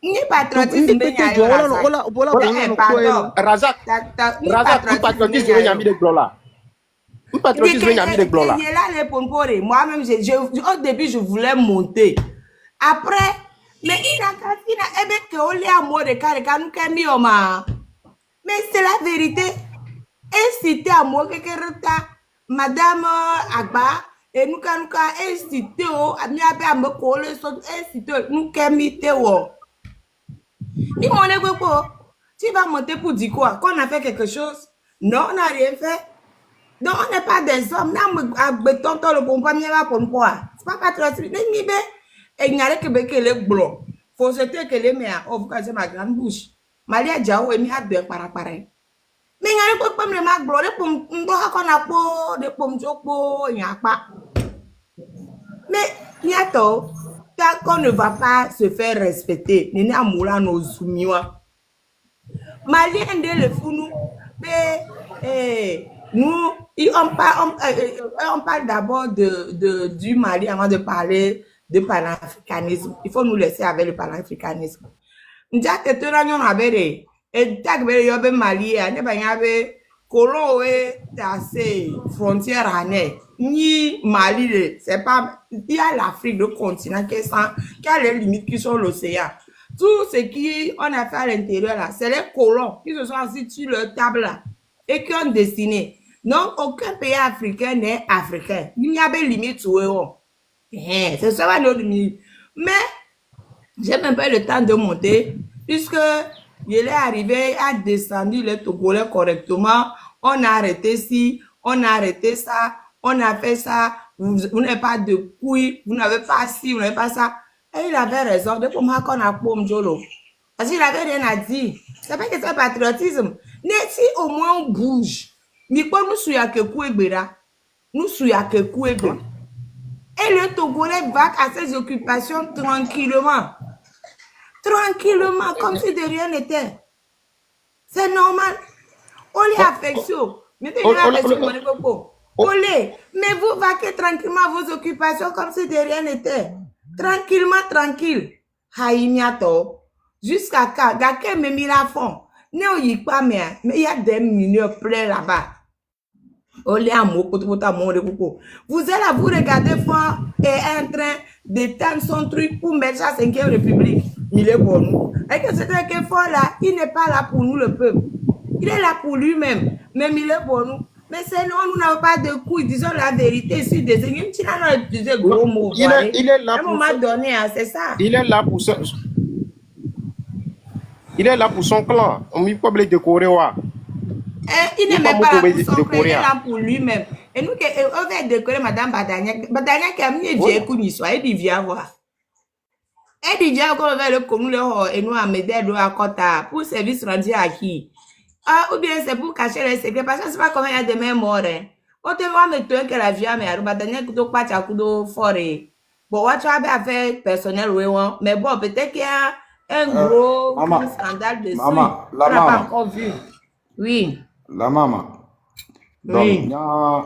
Speaker 2: Ni patriotisme,
Speaker 1: Razak, patriotisme, il y a mis des gloires là.
Speaker 2: Moi-même, au début, je voulais monter. Après, mais mais c'est la vérité. Inciter à moi que Madame Agba et nous inciter nous Tu vas monter pour dire quoi? Qu'on a fait quelque chose? Non, on n'a rien fait. Donc, on n'est pas des hommes. Non, à béton, le pompe, il va pour quoi? C'est pas patriotique. Et il n'y a que les blancs. Faut se dire que les mères, oh, vous cassez ma grande bouche. Malia Diao et Mia de pareil. Mais il n'y a pas de marque blanc, les pommes, qu'on a pas, des pommes choco, il n'y a pas. Mais, bientôt, tant qu'on ne va pas se faire respecter, nous n'avons pas nos soumiwa. Malien de le fou, nous, mais, nous, on parle d'abord du Mali avant de parler de panafricanisme. Il faut nous laisser avec le panafricanisme. Nous avons que tout le monde avait et tak be yo be Mali a ne ba nya be colon we assez frontière année ni Mali de c'est pas il y a l'Afrique le continent qui a les limites qui sont l'océan. Tout ce qui on a fait à l'intérieur là, c'est les colons qui se sont assis sur leur table là et qui ont dessiné. Non, aucun pays africain n'est africain. Il y a des limites où c'est ça nos limites. Mais j'ai même pas le temps de monter puisque il est arrivé à descendre les Togolais correctement. On a arrêté ci, on a arrêté ça, on a fait ça. Vous n'avez pas de couilles, vous n'avez pas ci, vous n'avez pas ça. Et il avait raison. Depuis moi qu'on a pour Mjolo. Parce qu'il avait rien à dire. C'est pas que c'est patriotisme. Mais si au moins on bouge. Mais quoi nous sommes à que Kouébera. Nous sommes à que Kouébera. Et le Togolais va à ses occupations tranquillement. Tranquillement, comme si de rien n'était. C'est normal. Olé affection. Mais Olé, mais vous vaquez tranquillement à vos occupations comme si de rien n'était. Tranquillement, tranquille. Haïmiato. Jusqu'à quand? Gake me mis la fond. Ne y pas, mais il y a des mineurs pleins là-bas. Olé à mon côté, vous êtes là, vous regardez fort et en train d'étendre son truc pour mettre sa 5e République. Il est pour nous. Et que ce truc est fort là, il n'est pas là pour nous, le peuple. Il est là pour lui-même. Même il est pour nous. Mais c'est non, nous n'avons pas de couilles. Disons la vérité. Si des gros mots.
Speaker 1: Il est là
Speaker 2: à un moment donné, c'est ça.
Speaker 1: Il est là pour ça. Il est là pour son clan. On ne peut pas le décorer.
Speaker 2: Il n'est même pas là pour son clan. Il est là pour lui-même. Et nous, on va décorer Madame Badania. Badania qui a mis un vieux coup d'histoire. Il dit, viens voir. Elle dit déjà qu'on va le commun et nous à m'aider à Kota pour service rendu à qui? Ou bien c'est pour cacher les secrets parce que c'est pas comme il y a des mêmes morts. On te voit me tuer que la vie mais à Badania que tu pas ta coudo forêt. Bon, on va faire personnel mais bon peut-être qu'il y a un gros scandale dessus.
Speaker 4: Maman,
Speaker 2: on n'a pas encore vu. Oui.
Speaker 4: La maman. Donc, il y a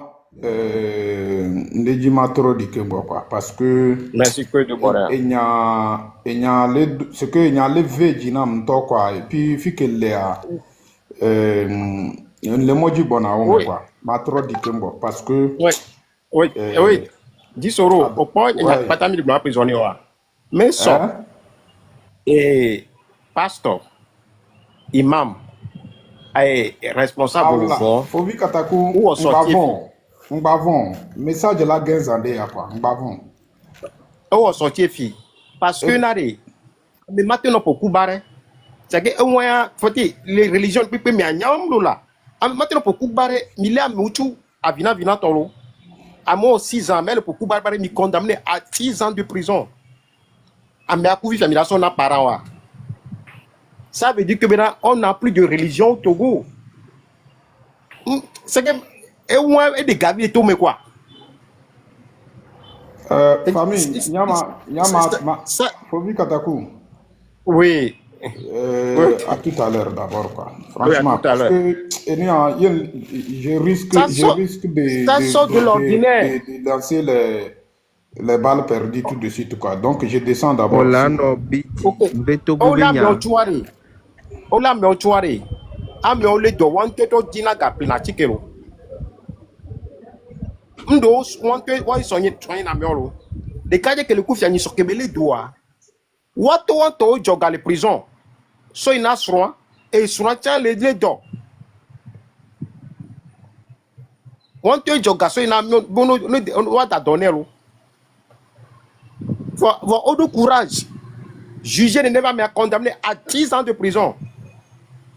Speaker 4: parce que
Speaker 1: merci que de voir
Speaker 4: il y a les ce que il y a les véginam to quoi et puis fi que les moji bona on quoi matro di kembo parce que
Speaker 1: oui 10 euros au point il n'y a pas mis de blanc prisonnier mais ça et pasteur imam est responsable
Speaker 4: faut vi kataku on bavon message la genzande ya quoi on bavon
Speaker 1: o sortir fi parce que nare mais maintenant pour Kubaré c'est que au moins faut les religions pipe mi anyamlo là maintenant pour Kubaré il a mutu avina tolo à moi 6 ans mais le pour Kubaré mi condamné à 6 ans de prison à me acouvi famille son parent ça veut dire que maintenant on n'a plus de religion au Togo c'est que et moi et des gavis et tout mais quoi
Speaker 4: famille nyama faut vi kataku
Speaker 1: oui
Speaker 4: à tout à l'heure d'abord quoi franchement parce que je risque de lancer les balles perdues tout de suite quoi donc je descends d'abord
Speaker 1: ndo wanted why sonye train na miolo de kaje que le coup fiani so kebele doa wato joga le prison so ina sro e sro cha le do wanted joga so ina bono wata donero for odo courage juger ne va me condamner à 10 ans de prison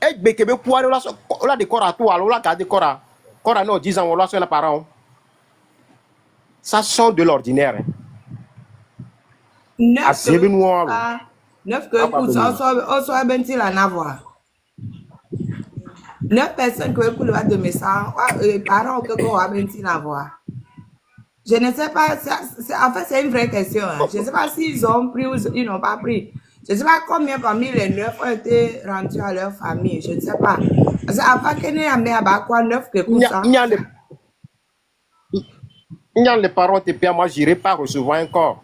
Speaker 1: Et Bekebe Pouare, on a des corps à toi, on a des corps à nous, 10 ans, on l'a sur les parents. Ça sort de l'ordinaire. Hein.
Speaker 2: 9
Speaker 1: À Zébé Noir.
Speaker 2: 9 que écoute, on soit bien il en avoir. 9 personnes que écoute va de message, parents que qu'on va bien il en avoir. Je ne sais pas, en fait c'est une vraie question. Hein. Je ne sais pas s'ils ont pris ou ils n'ont pas pris. Je ne sais pas combien parmi les 9 ont été rendus à leur famille. Je ne sais pas. Parce qu'avant qu'il n'y ait pas quoi 9 que écoute ça.
Speaker 1: Il y a les parents de père, moi j'irai pas recevoir un corps.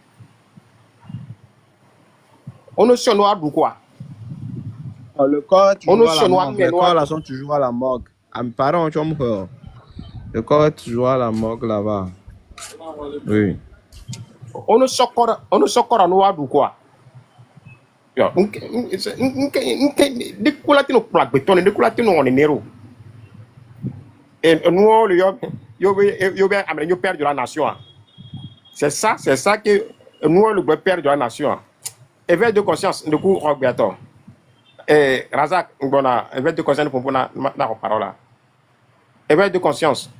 Speaker 1: On ne se noie ou quoi?
Speaker 6: Le corps est toujours
Speaker 1: On ne
Speaker 6: à
Speaker 1: se
Speaker 6: la
Speaker 1: noie,
Speaker 6: morgue. Les corps là sont toujours à la morgue. À mes parents, tu me crois. Le corps est toujours à la morgue là-bas. Oui.
Speaker 1: On ne se corps à noir ou quoi? Des coulatines au plat béton, des coulatines en numéro. Et nous, le père de la nation. C'est ça que nous, le père de la nation. Éveil de conscience, du coup, Roberto. Et Razak, éveil de conscience pour la parole. Éveil de conscience.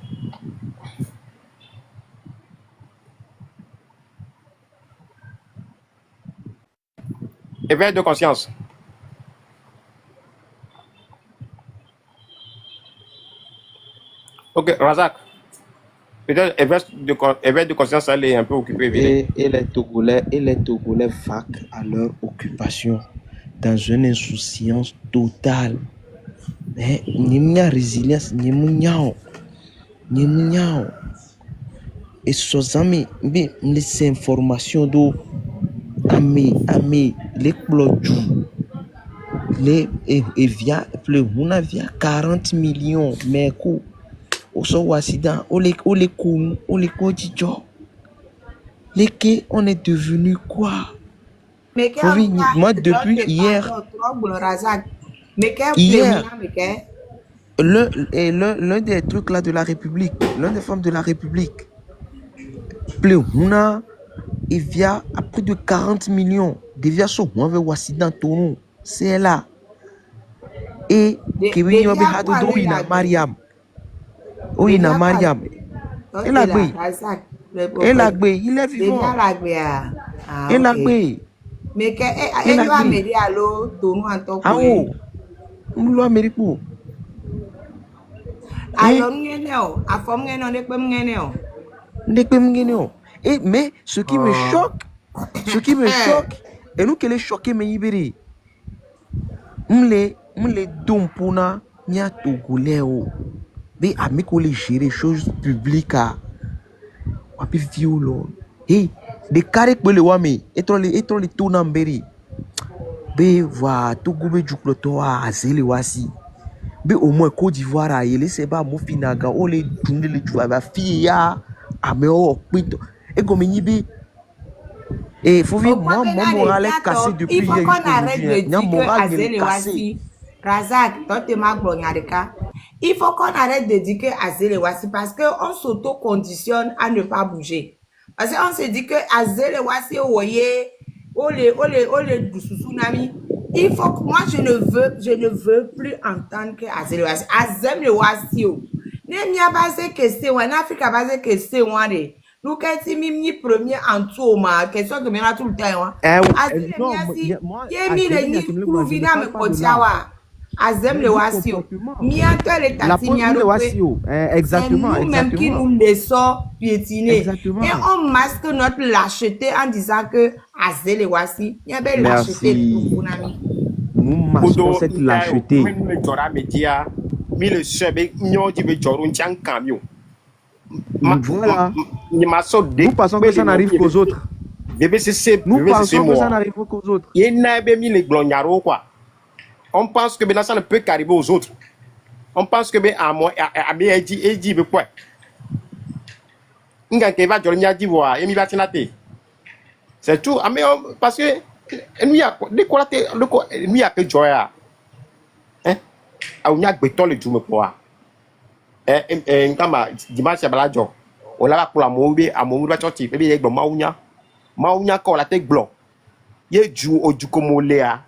Speaker 1: Éveil de conscience. Ok, Razak. Peut-être éveil de conscience, elle est un peu occupée.
Speaker 6: Et les Togolais vaquent à leur occupation dans une insouciance totale. Mais n'y a résilience, n'y a. Et ces amis, les informations d'eau, les plodjou, les via 40 millions, mais quoi? Au Accident, on les on est devenu quoi?
Speaker 2: Mais
Speaker 6: moi depuis hier, l'un des trucs là de la République, l'un des femmes de la République, Pléouna, il vient à plus de 40 millions, devient son mauvais accident tournon, c'est là. Et Kevin Yobe Hadodo ina Mariam. Oh, il a Mariam. Il a gbé. Il est vivant. Il a gbé.
Speaker 2: Mais qu'elle doit m'aider à l'eau, tournou en tant que.
Speaker 6: Ah oh, on doit m'aider pour.
Speaker 2: Alors, nous à forme
Speaker 6: mais ce qui me choque, et nous qui les choqués, mais ibéré. M'les dompona, mia togolais o. Be amis qu'on les gérer choses publiques à wapi violon. Hey, des carrés que le wame, et toi les tonamberi. Be va Togo be jukloto a zeli wasi. Be au moins Côte d'Ivoire a yele seba mo finaga o le junde le juva va fia ame o pito. Et comme il be et faut vivre moi mon moral est cassé depuis hier.
Speaker 2: Il faut qu'on arrête de dire que Azele Wassi, Razak, toi t'es ma gloriareka. Il faut qu'on arrête de dire que Azele Wassi parce qu'on s'auto-conditionne à ne pas bouger. Parce qu'on se dit que Azele Wassi, tsunami. Il faut que moi je ne veux plus entendre que Azele Wassi. Azele Wassi, ne m'y a pas question, en Afrique a pas question, nous qu'est-ce mi premier en tout ma question que maintenant tout le temps. Azele Wassi, yemi le ni prouvina me kotiawa. Azem le wasio. Mianto le tatimiaro.
Speaker 6: Exactement.
Speaker 2: C'est nous-mêmes qui nous laissons piétiner. Exactement. Et on masque notre lâcheté en disant que Azem le wasi. Il y a belle lâcheté.
Speaker 6: Nous masquons cette lâcheté. Voilà. Nous pensons que ça n'arrive qu'aux autres. Nous pensons que ça n'arrive qu'aux autres.
Speaker 1: On pense que maintenant ça ne peut qu'arriver aux autres. On pense que c'est tout. Parce que nous y a que joie. Hein? On y a béton le tout me quoi. Dimanche c'est balajo. On l'a pour la moube à mon va sortir. Bébé avec maunya. Maunya quand la tête blanc. Ye joue au du comme léa.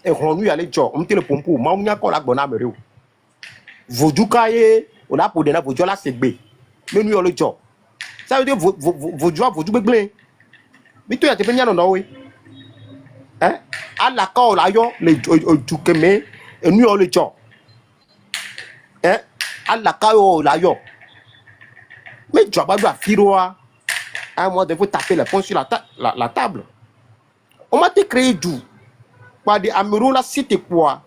Speaker 1: et on y allait job on te le pompo ma on y a encore la bonne amérique Vodouka ye on a pour donner Vodou la c'est B mais nous on le job ça veut dire Vodou béglé mais toi tu peux n'y aller non oui hein à la cause là yo les du que mais et nous on le job hein à la cause là yo mais tu vas pas doit firoa à moi de vous taper les poings sur la table on m'a créé du par des amiraux la cité quoi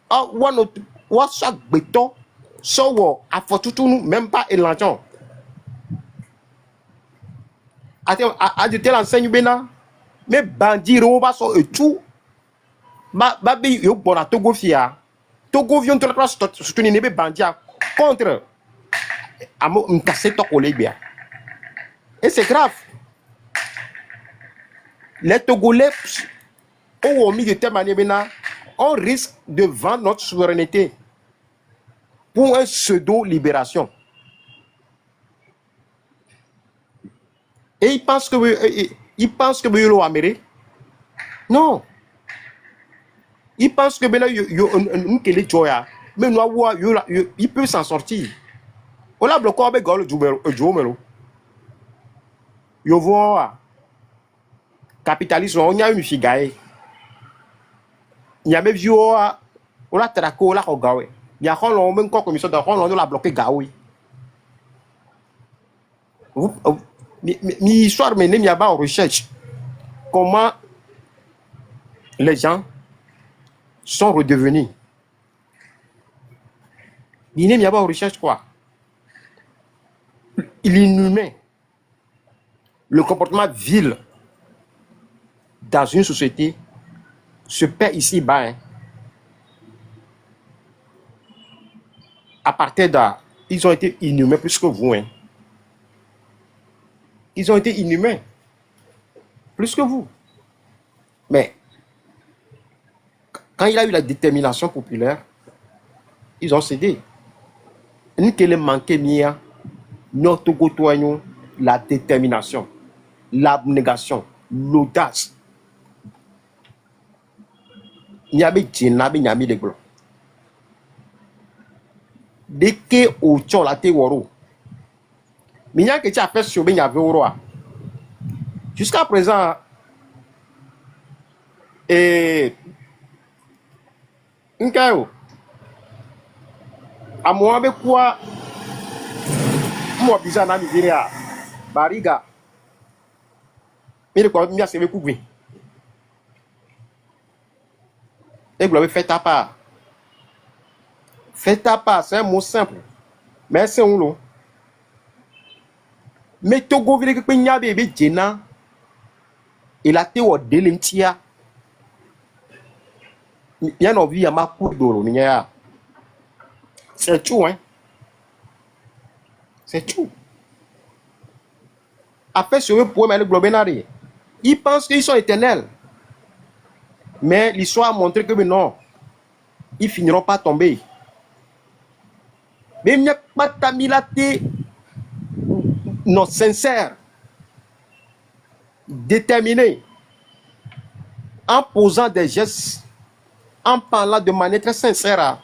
Speaker 1: ah ou chaque béton so à tout nous même pas élangeant à de tel enseigne bena mais bandit va so et tout ba bi yo bona Togo fia Togo vion to la place soutenir ne bandit contre amo m'casser to collègue et c'est grave les Togolais au milieu de terme bena on risque de vendre notre souveraineté pour une pseudo-libération. Et ils pensent que vous êtes Amérique. Non. Ils pensent que il peut s'en sortir. On a bloqué avec le Jomero. Yo vois capitalisme, on y a une figaille. Il y a même vu on a traqué on a regardé. Il y a un même commission de on l'a bloqué gaoui. Mi histoire mais il y a pas en recherche comment les gens sont redevenus. Il n'y a pas en recherche quoi. Il est inhumain. Le comportement vil dans une société se perd ici-bas. Hein. À partir de là, ils ont été inhumains plus que vous. Hein. Ils ont été inhumains plus que vous. Mais quand il a eu la détermination populaire, ils ont cédé. Nous qui les manqué mia, notre gotoignon, la détermination, l'abnégation, l'audace. Il y a des djinnabi, il y a des blancs. Dès que au tchon la te woro, mais il y a que tu as fait sur ben y avait au roi. Jusqu'à présent, et Nkayo, à moi avec quoi, moi bizarre na Nigeria, Bariga, mais quoi, m'y a servi couvrir. Et vous l'avez fait ta part. Fais ta part, c'est un mot simple. Mais c'est un lot. Mais Togo vile que n'y a bébé Djena. Il a été au délintia. Il y a une vie à ma cour d'oro. C'est tout, hein. C'est tout. Après, sur le poème, le globénari. Ils pensent qu'ils sont éternels. Mais l'histoire a montré que non. Ils finiront pas tomber. Mais il n'y a pas de tamilate non sincère, déterminé, en posant des gestes, en parlant de manière très sincère,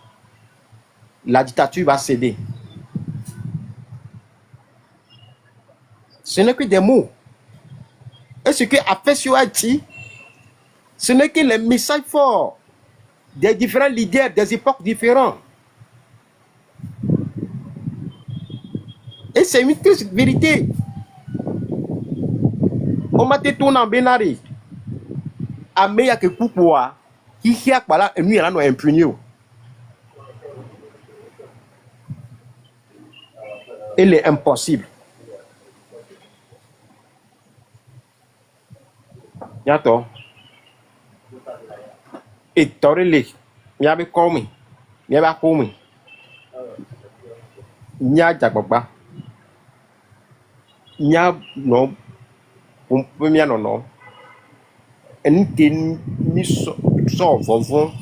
Speaker 1: la dictature va céder. Ce n'est que des mots. Et ce que Afesio a dit, ce n'est que les messages forts des différents leaders des époques différentes. Et c'est une triste vérité. On m'a dit tout en Benari. A meya que Koukoua, qui y a pas là, et nous, il y a un impuni. Il est impossible. Yato. Et Torele, Yabe Komi, Yaba Komi, Nya Jababa. Nya no, Pumpemia no, and then Miss Vovon,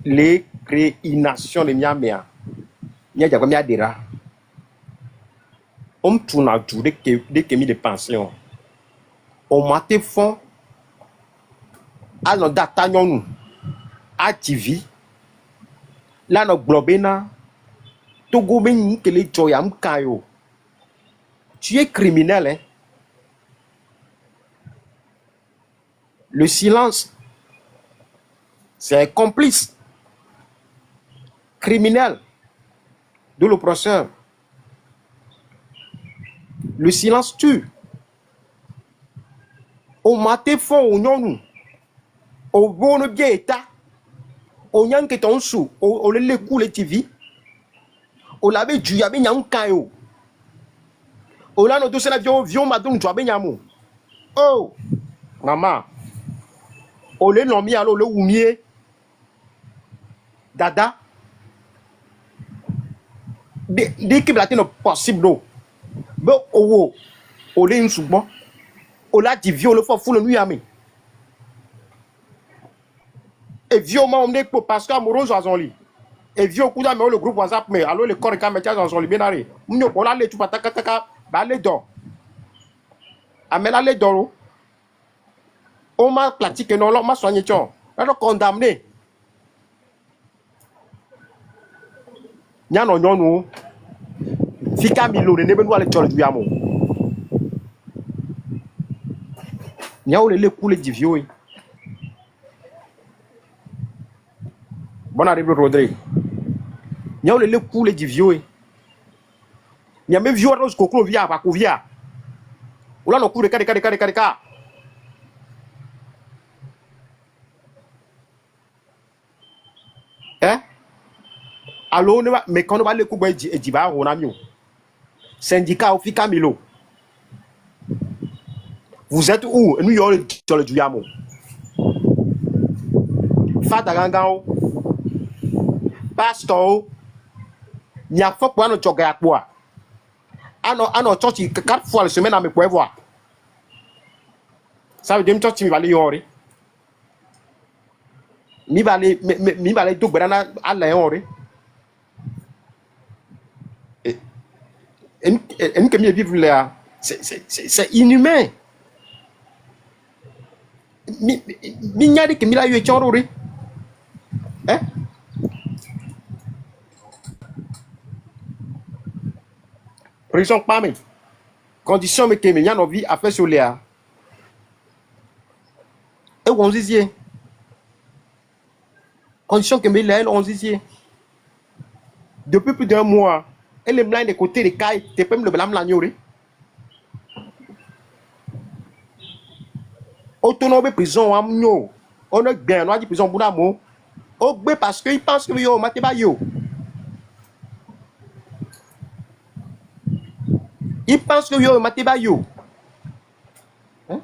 Speaker 1: les créations de Miamia, Nya Jabamia dira. On tourne à tout dès que mis de pension. On m'a fait fond Alors data nous a TV là no globena Togo ben que les joyam kayo. Tu es criminel hein. Le silence c'est un complice criminel de l'oppresseur. Le silence tue. Au maté fond au non au bon bien état au nyang que ton sou au le coule TV au labe du yabe nyang kayo au la no do sena vion madon tu abe nyamu oh maman au le nomi alo le oumie dada dès que la tête possible bon au le insoubo au la di viol le fo fou le nuit ami et violement on est parce que amoureuse à son lit et viol coup le groupe WhatsApp mais alors le corps quand mettre dans son lit bien arrêté on pour la tu pataka ba le do amela le do on m'a pratiqué non on m'a soigné tu on condamné nyano nyonu fika milo ne be no ale tole du amo nyawo le coule di viol bon arrive Rodrigue nyawo le coule di viol nyame viol rose koklo via ba ko via ula no coule ka hein allo ne mais quand on va le coup ba di ba ho na mi o syndicat ofika milo vous êtes où nous yo sur le diamo fata gangao pastor nya fo po ano choga akpo a ano church 4 fois la semaine à me pour voir ça veut dire que church mi va aller yori mi va aller tout grana alla yori et que mi vivre là c'est inhumain mi nyadi que mi la yo chorori hein prison pas mais condition mais que mi nyano vie a fait sur là et on disait condition que mi là on disait depuis plus d'un mois elle est blind de côté des cailles tu peux me le blâme la nyori autonome prison amno on est bien on a dit prison bounamo au bé parce que il pense que yo maté ba yo il pense que yo maté ba yo hein?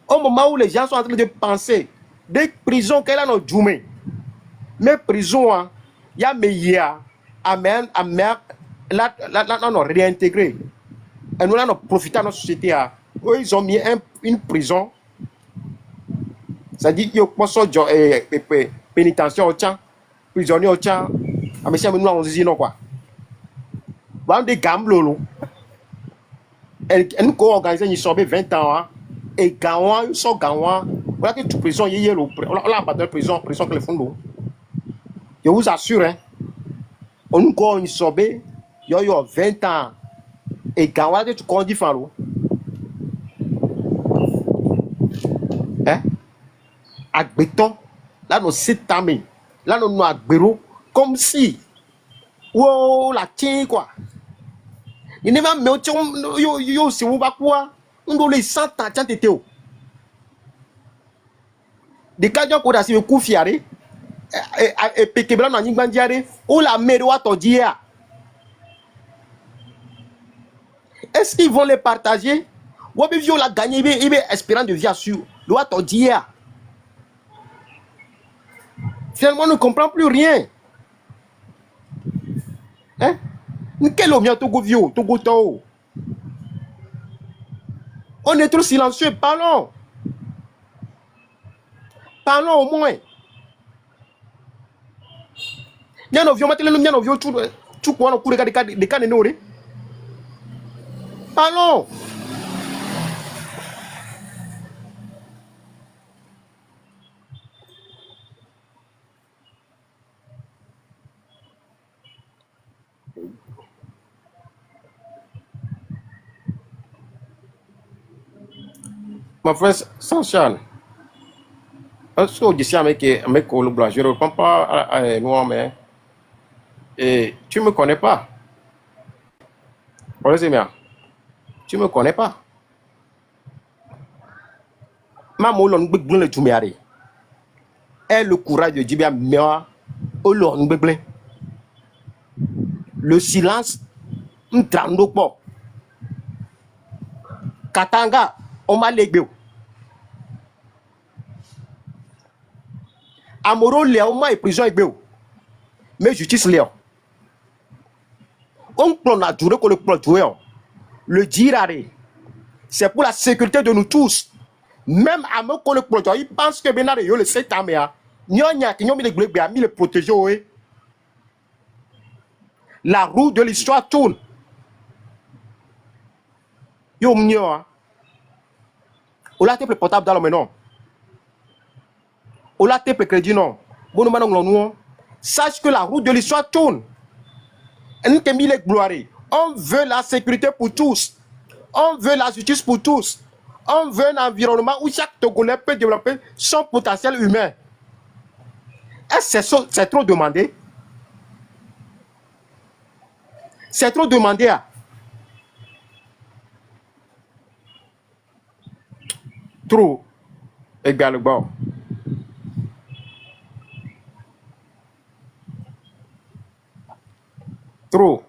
Speaker 1: Au moment où les gens sont en train de penser des prisons qu'elle a dans Djoumé mais prison hein il y a meilleur amen là non réintégré et nous là nous profiter de notre société hein. Eux, ils ont mis une prison ça dit yo poso pénitentiaire au tien prisonnier au tien à monsieur nous on dit non quoi bon des gamblolo elle nous organiser une soirée 20 ans hein, et gawan so gawan voilà que tu prison yé le là pas de prison que le fond je vous assure hein on nous go une soirée yo 20 ans et gawan que tu conduis falo hein avec béton là nous c'est tamé là nous agbero comme si wow la tien quoi il ne va mettre yo si vous va quoi on doit les 100 ans tiens tétéo des cas qu'on a si le coup fiaré et pekebla na nyingba ndiare ou la mère wa to dia est-ce qu'ils vont les partager ou bien la gagner il est espérant de vie sur le wa to dia finalement on ne comprend plus rien hein quel homme Togo vieux Togo tao on est trop silencieux parlons au moins nyano vieux matele nyano vieux tu quoi on coule de cas de parlons . mon frère Sanchan, est-ce que je suis avec le blanc? Je ne réponds pas à nous, mais tu ne me connais pas. Tu ne me connais pas. Ma moulon bigble le tumiari. Et le courage de Djibia Mewa, le silence, m'trando po. Katanga, on m'a légué. Amoro Léo, et prison et béo. Mais justice Léo. On prend la durée que le plan le diraré. C'est pour la sécurité de nous tous. Même à me qu'on le protège, il pense que Benare yo le sait améa. Nyonya qui mis le protéger. La roue de l'histoire tourne. Yo mnyo. On l'a le portable dans le menon. On l'a le crédit non. Bon nous sache que la roue de l'histoire tourne. On veut la sécurité pour tous. On veut la justice pour tous. On veut un environnement où chaque Togolais peut développer son potentiel humain. Est-ce que c'est trop demandé? C'est trop demandé. Trop également. Trop.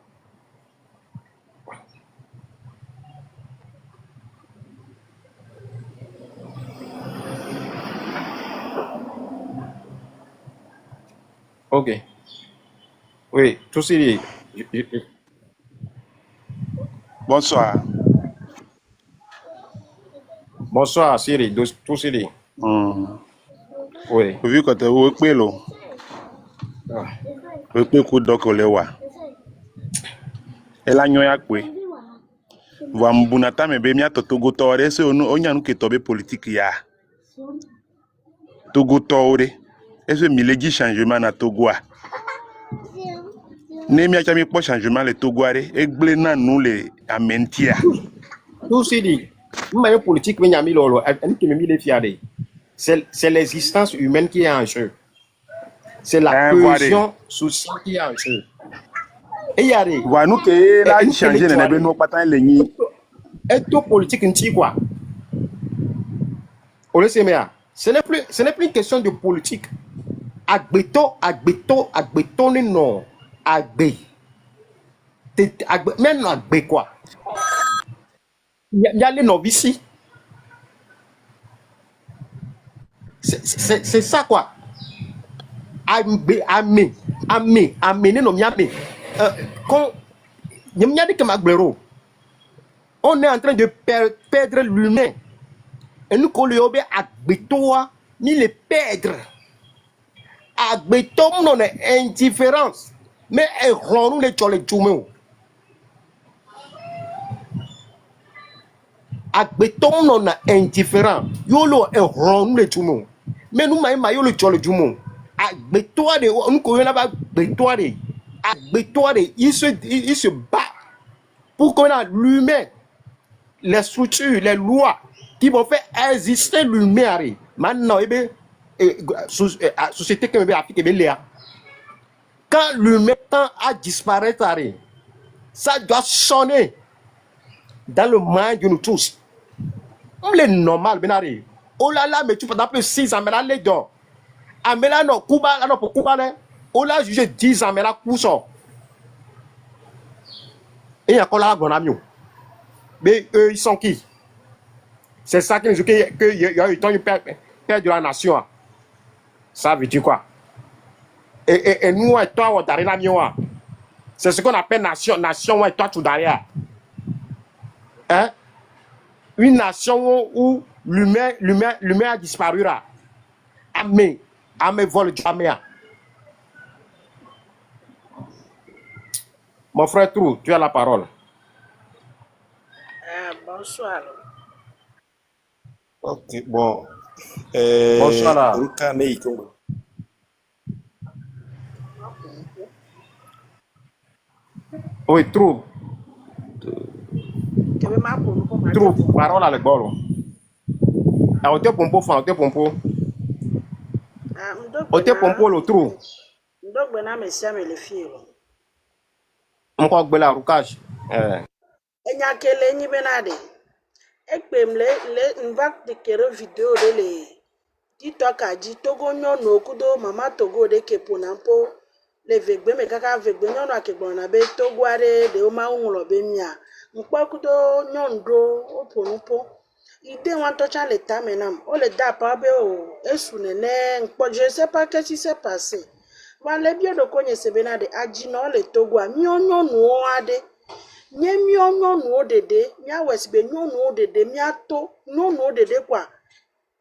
Speaker 1: Ok. Oui, tout c'est.
Speaker 7: Bonsoir.
Speaker 1: Bonsoir, Siri. Tout c'est. Oui.
Speaker 7: Vu que tu es pelo, tu es coup d'okolewa. Et la nyoya kwe. Wa mbunata me be mia togo tore se onya nu ke tobe politique ya. Togo tore. Est-ce que milegi changement na Togo a? Ne mia chami po changement le Togo are e gble na nu le amentia.
Speaker 1: Tout c'est dit. Mais politique mais nyami lolo, en qui me mi les fiade. C'est l'existence humaine qui est en jeu. C'est la cohésion sociale qui est en jeu. Et y a des
Speaker 7: wa nu ke la changer na be no patan le ni.
Speaker 1: Et tout politique nti quoi. On le sait mais ce n'est plus une question de politique. Agbeto non. Agbe. Même agbe quoi. Il y a les novices. C'est ça quoi. Amé, non miame. Quand nyamnyadi que magbero. On est en train de perdre l'humain. Et nous collons agbetoa ni le perdre. Agbetom non est indifférence. Mais elle rend les tcholes tchoumou. Agbetom non est indifférent. Yolo est rend les tchoumou. Mais nous maïma yolo tcholes tchoumou. Agbetoa de nous collons là-bas agbetoa de. Agbetoa de. Il se bat pour qu'on a l'humain. Les structures, les lois qui vont faire exister l'humain. Maintenant, société qui est quand l'humain tend à disparaître, ça doit sonner dans le mind de nous tous. On est normal, benari. Oh là là, mais tu peux t'appeler 6 ans, mais là, les dents. Ah, mais là, non, Cuba, là, non, pour Cuba, là. Oh là, jugé 10 ans, mais là, Couson. Et il y a encore là, bon ami. Mais eux, ils sont qui? C'est ça qui nous dit qu'il y a eu tant de père de la nation. Ça veut dire quoi? Et nous, et toi, on a rien. C'est ce qu'on appelle nation, et toi, tu derrière. Hein? Une nation où l'humain a disparu. Amé vole jamais. Mon frère Trou, tu as la parole.
Speaker 5: Bonsoir.
Speaker 8: Ok, bon.
Speaker 1: Bonsoir là. Oui, Trou. Trou, parole à l'école. Ah, o te pompo fan, o te pompo. O te pompo le trou.
Speaker 5: Ndogbe na mesia me le fie.
Speaker 1: Encore bela roucage.
Speaker 5: Enya kele nyi benade. Ekpem le nva de kere video de le TikTok aji togo nyono okudo mama togo de kepona mpo le vegbe me kaka vegbe nyono akegbon na be togo are de o ma unlo be mia. Mpo kudo nyondo oponupo. Ide wan tocha le tamenam. O le da pa be o esunene mpo je sais pas qu'est-ce qui s'est passé. Wan le bio do konye sebenade aji no le togo a nyonyo no ade. Nye mionyo no dede, mia wesbe nyonyo dede, mia to, nyonyo dede kwa.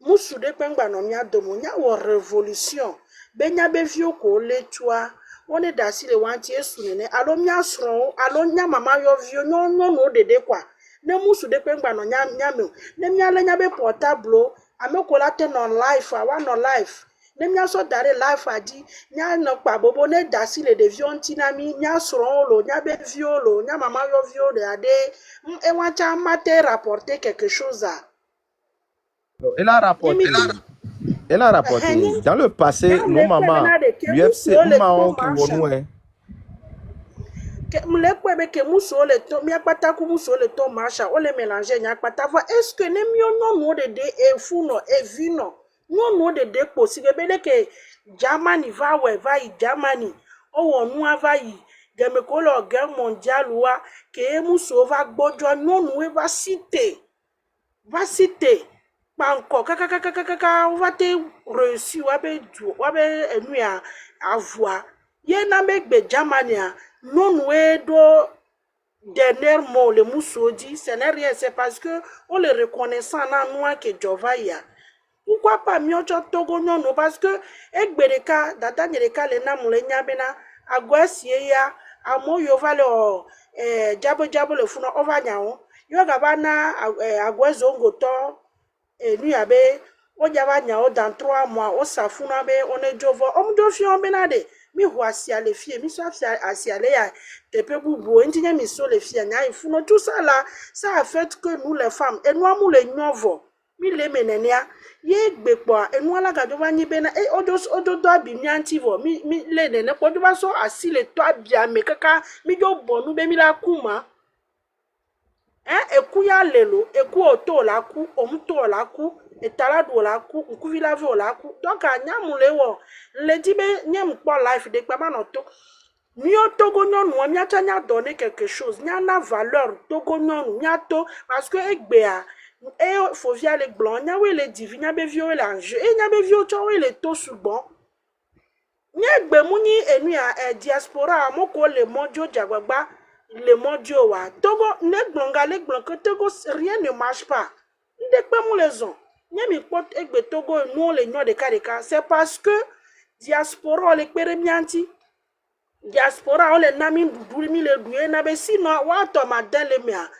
Speaker 5: Musu de pengba no mia domo, nya wo revolution. Be nya be vio ko le tua. One da si le wanti esu nene, alo mia sron, alo nya mama yo vio, nyonyo no dede kwa. Ne musu de pengba no nya me. Ne mia le nya be portable, ame ko la ten on life, awa no life. Ne mia so dare life adi nya no pa bobo ne dasi le de vion tinami nya sron lo nya be violo nya mama yo viole ade e wacha mate rapporter quelque chose à
Speaker 6: Elle a rapporté. Elle a rapporté. Dans le passé, nos mamans, l'UFC, maman qui vont
Speaker 5: que mle kwebe ke muso le to mi akpata ku muso le to marcha o le mélanger nya akpata va est-ce que ne mi no de e funo e vino no de possible be que Germany va i Germany o wonu ava yi geme ko lo guerre mondiale wa ke muso va gbojo no va citer banko kaka va te reçu wa be enu ya avoir ye na be gbe Germany a no do dernier mot le muso dit ce n'est rien c'est parce que on le reconnaissant na noa que Jova ya. Pourquoi pas miocho togo nyono parce que egbereka data nyereka le na mule nyabena agwasie ya amoyo vale o jabo le funa ovanyao yo gabana agwezo ngoto nu yabe o jaba nyao dans 3 mois o safuna be one jovo omdo fion benade mi huasia le fie mi so asia le ya tepe bubu entinya mi so le fie nya ifuno tout ça là ça a fait que nous les femmes et nous amu le nyovo mi le menenia ye gbepo enu ala ga jova nyi bena e odo do abi mi antivo mi le nene po jova so asi le to abia me kaka mi jo bonu be mi la kuma eku ya lelo eku oto la ku omuto la ku etalado la ku nku vilave la ku donc anyamu le wo le di be nyem po life de pa no to mi o togo nyonu mi acha nya donner quelque chose nya na valeur togo nyonu nya to parce que egbe a et faut via les blancs nya we le divina be vio l'ange et nya be vio cho we le to subon nya gbe muni enu a diaspora moko le mojo jagbagba le mojo wa togo ne glonga le glon que togo rien ne marche pas nde pe mu les on nya mi pot egbe togo nous le nyo de kareka c'est parce que diaspora le pere mianti diaspora on le nami dudu mi le doué na be sinon wa to madele mia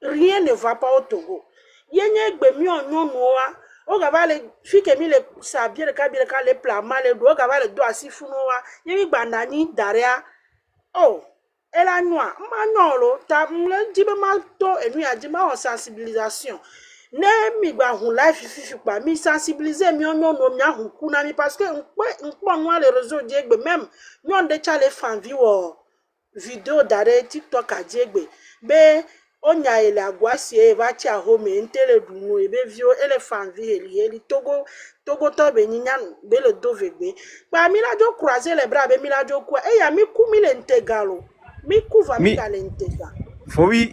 Speaker 5: rien ne va pas au Togo. Yenye gbe mi onyo noa o ga vale fike mi le sabie ka le pla male do ga vale do asifu noa yemi gbanda ni daria oh ela noa ma nolo ta mle dibe ma to enu ya di ma sensibilisation ne mi gba hun life fifi pa mi sensibiliser mi onyo no mi ahun ku na mi parce que npo noa les réseaux diegbe même mi on de chale fan viwo video dare TikTok a diegbe be onya ele agwasie va cha home ntele dunu ebe vio elephant vi eli togo to be nyinya be le dovegbe pa mi la jo croiser les bras be mi la jo kwa e ya mi ku mi le ntegalo mi ku va mi ka le ntega
Speaker 6: oui,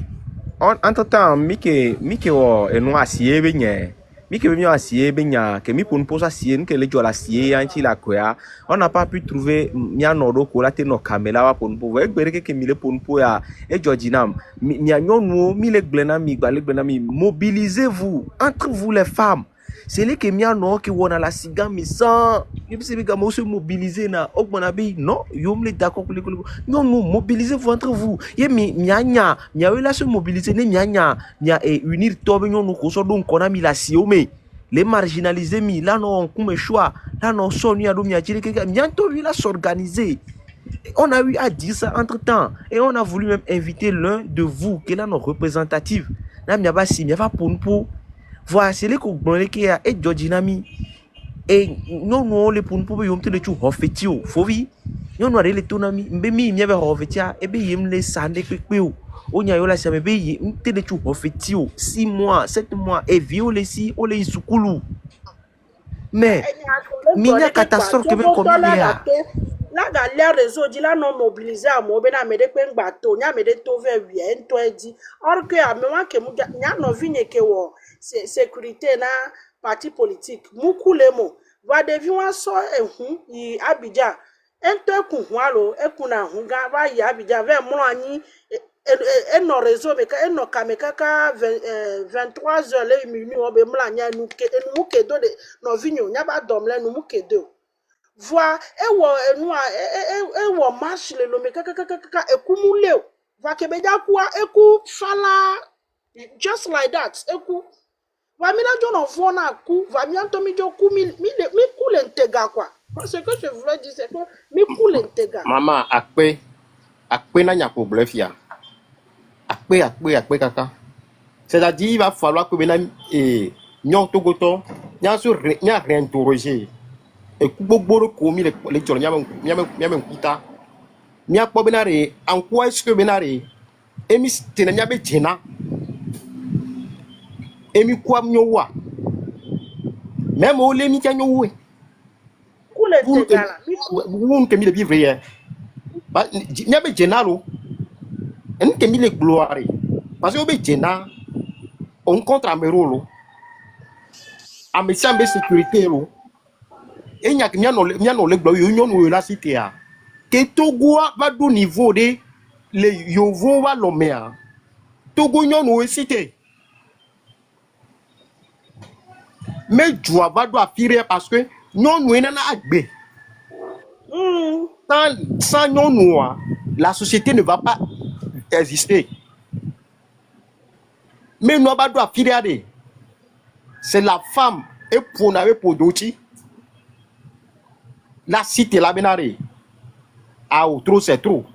Speaker 6: entre temps, Mike wo enu asie be nye. Mike be mi asie be nya ke mi pon posa asie nke le jo la asie anti la kwa. On n'a pas pu trouver mia nodo ko la te no kamela wa pon po. Ve gbere ke mi le pon po ya e jojinam. Mi anyonu mi le glena mi gba le glena mi mobilisez-vous entre vous les femmes. C'est les que mia no ki wona la siga mi sans yebisi bi gamo se mobiliser na okmona bi non yo me d'accord pour non mobilisez-vous entre vous ye mianya wela se mobiliser ne mianya unir tobe nyonu ko so don kona mi la siome les marginalisés mi là non comme choix là non so ni ado mi ajire que bientôt lui la s'organiser. On a eu à dire ça entre temps et on a voulu même inviter l'un de vous qui est là nos représentatifs là mi ba si mi va pour Voilà, c'est les coups qui a et Georginami. Et non, les pour nous, yom te le tu hofetio. Faut vi. Non, les tonami. Mbemi, m'y avait hofetia. Et bien, yem les sandé pépéo. On y a eu la semaine, yem te le tu hofetio. 6 mois, 7 mois. Et violé si, on les soukulu. Mais, minya catastrophe que même comme il y a.
Speaker 5: La galère réseau dit là non mobilisé à mo bena me de pen bateau nya me de to ve wi en to di or que a me wan ke mu nya no vigne ke wo sécurité na parti politique mu kule mo va de vi wan so ehun yi Abidjan en to ku hu alo e ku na hu ga va yi Abidjan ve mu anyi et no réseau me ka et no kameka ka 23h le minuit o be mu la nya nu ke nu ke do de no vigne nya ba dom le nu mu ke do voix ewo marche le lome kaka ekumule va kebeja kwa eku fala just like that eku va mina jono vona ku va mi antomi jo ku mi kule ntega kwa ce que je voulais dire c'est que mi kule ntega
Speaker 1: Maman, akpe na nyako blefia. Akpe kaka. C'est-à-dire, il va falloir que maintenant, nyon togoto, nya réinterroger. Et beaucoup commis les gens, nyame kuta. Nya po benare, en quoi est-ce que benare? Emi tena nyabe jena. Emi kwa mnyowa. Même au lemi tia nyowe.
Speaker 5: kule ntega la
Speaker 1: Vous que mi le vivre hier. Nyabe jena lo. En que mi le gloire. Parce que obe jena, on contre amero lo. Ame sambe sécurité lo. Et nyak miano le gloire union ou la cité a. Que Togo va do niveau de le yovo va l'omea. Togo union ou cité. Mais joie va do affirmer parce que non nous n'en a agbe. Sans nous, la société ne va pas exister. Mais nous avons affirmer. C'est la femme et pour n'avoir pour d'autres. La cité la benare. Ah, trop c'est trop.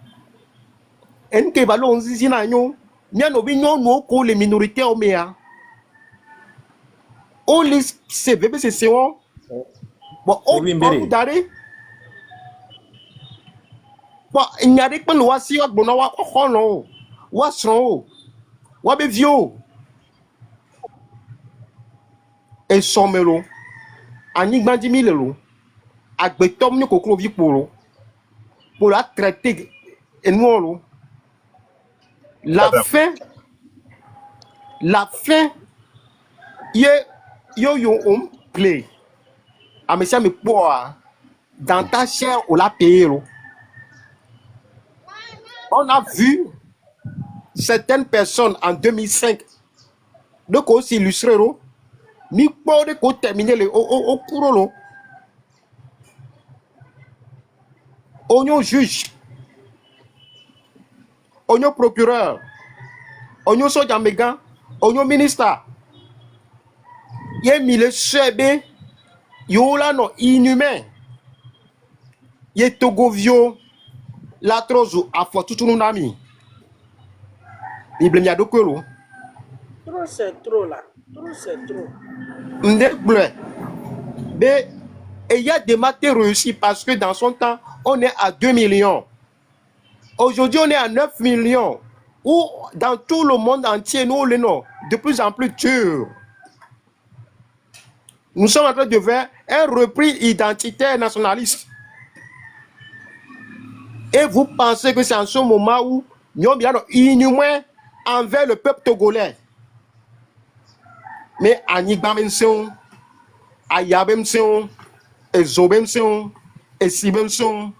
Speaker 1: Et nous allons dire nous, nous ko les minorités au méa. On les CVB c'est bon. Bon, on peut d'aller. Bon, il n'y a pas de loi si on a wa kono. Wa son. Wa be vieux. Et sommelo. Ani gbandi mi lelo. Agbetom ni kokro vi poro. Pour la traiter et nous la fin yo on play a monsieur me poa dans ta chair on l'a payé. On a vu certaines personnes en 2005 de quoi s'illustrer mi po de quoi terminer le au courant oignon juge, oignon procureur, oignon soja méga, oignon ministre. Yé mis le sebe, yola no inhumain. Yé togovio, la trozo a fois tout un ami. Iblem ya dokolo.
Speaker 5: trop c'est trop là trop c'est trop
Speaker 1: Nde bleu. Et il y a des maths réussis parce que dans son temps, on est à 2 millions. Aujourd'hui, on est à 9 millions. Ou dans tout le monde entier, nous, les noms, de plus en plus dur. Nous sommes en train de faire un repris identitaire nationaliste. Et vous pensez que c'est en ce moment où nous sommes inhumains envers le peuple togolais. Mais Anibamension, Ayabemsion, Ezobemsion, Esibemsion,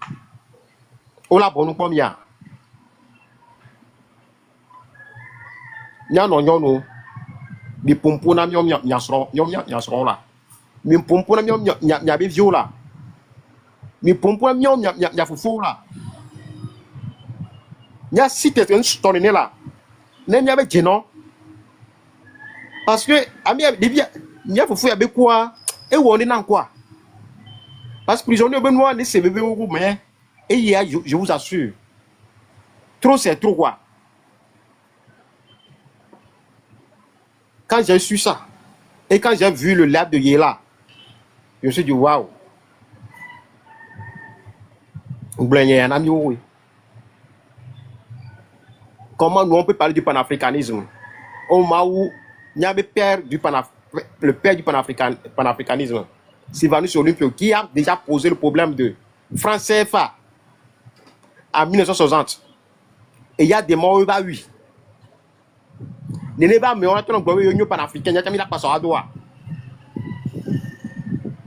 Speaker 1: Ola Bono Pomia. Nyano, mi pompona miom nyasro la. Mi pompona miom nyabe viola. Mi pompona miom nyafufu la. Nya site un story là. Ne nyabe geno. Parce que ami nyafufu ya be quoi et woni nan quoi. Parce que prisonnier Benoît ne se bébé au mais et je vous assure. Trop c'est trop quoi. Quand j'ai su ça, Et quand j'ai vu le live de Yela, je me suis dit, waouh. Comment nous on peut parler du panafricanisme au moment où il y a le père du panafricanisme, Sylvanus Olympio, qui a déjà posé le problème de franc CFA en 1960. Et il y a des morts, oui.